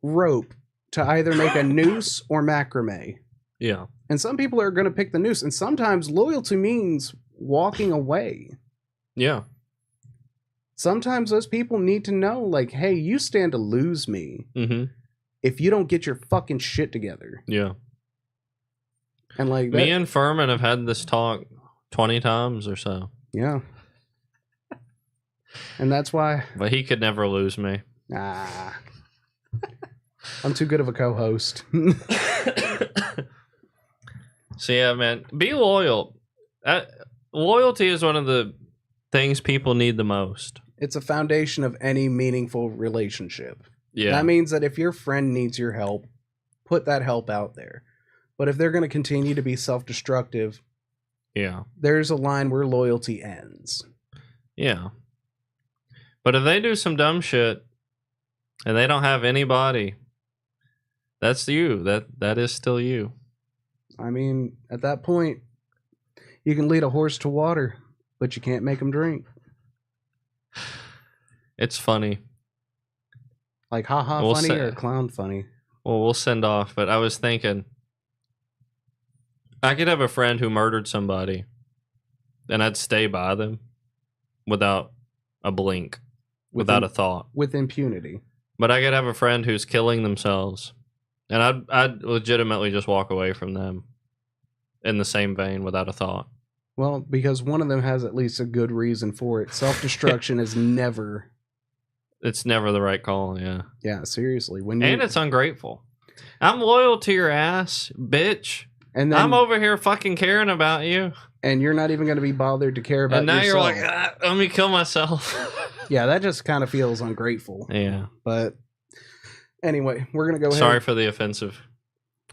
rope to either make a noose or macrame. Yeah. And some people are going to pick the noose. And sometimes loyalty means walking away. Yeah. Sometimes those people need to know, like, hey, you stand to lose me if you don't get your fucking shit together. Yeah. And like me and Furman have had this talk 20 times or so. Yeah. And that's why. But he could never lose me. I'm too good of a co-host. So yeah, man, be loyal. Loyalty is one of the things people need the most. It's a foundation of any meaningful relationship. Yeah. That means that if your friend needs your help, put that help out there. But if they're going to continue to be self-destructive, there's a line where loyalty ends. Yeah. But if they do some dumb shit and they don't have anybody, that's you. That is still you. I mean, at that point, you can lead a horse to water, but you can't make him drink. It's funny. Like, haha funny or clown funny? Well, we'll send off, but I was thinking, I could have a friend who murdered somebody, and I'd stay by them without a blink, without a thought. With impunity. But I could have a friend who's killing themselves, and I'd legitimately just walk away from them in the same vein without a thought. Well, because one of them has at least a good reason for it. Self-destruction is never... It's never the right call, yeah. Yeah, seriously. And it's ungrateful. I'm loyal to your ass, bitch. And then, I'm over here fucking caring about you. And you're not even going to be bothered to care about yourself. And now you're like, let me kill myself. Yeah, that just kind of feels ungrateful. Yeah. But anyway, we're going to go ahead. Sorry for the offensive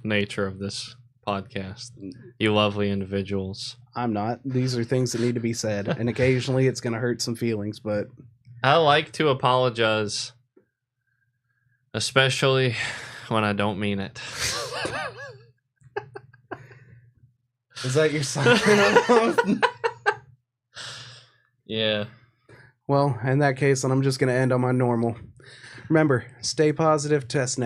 nature of this podcast. You lovely individuals. I'm not. These are things that need to be said. And occasionally it's going to hurt some feelings, but... I like to apologize, especially when I don't mean it. Is that your sign off? Yeah. Well, in that case, then I'm just going to end on my normal. Remember, stay positive, test negative.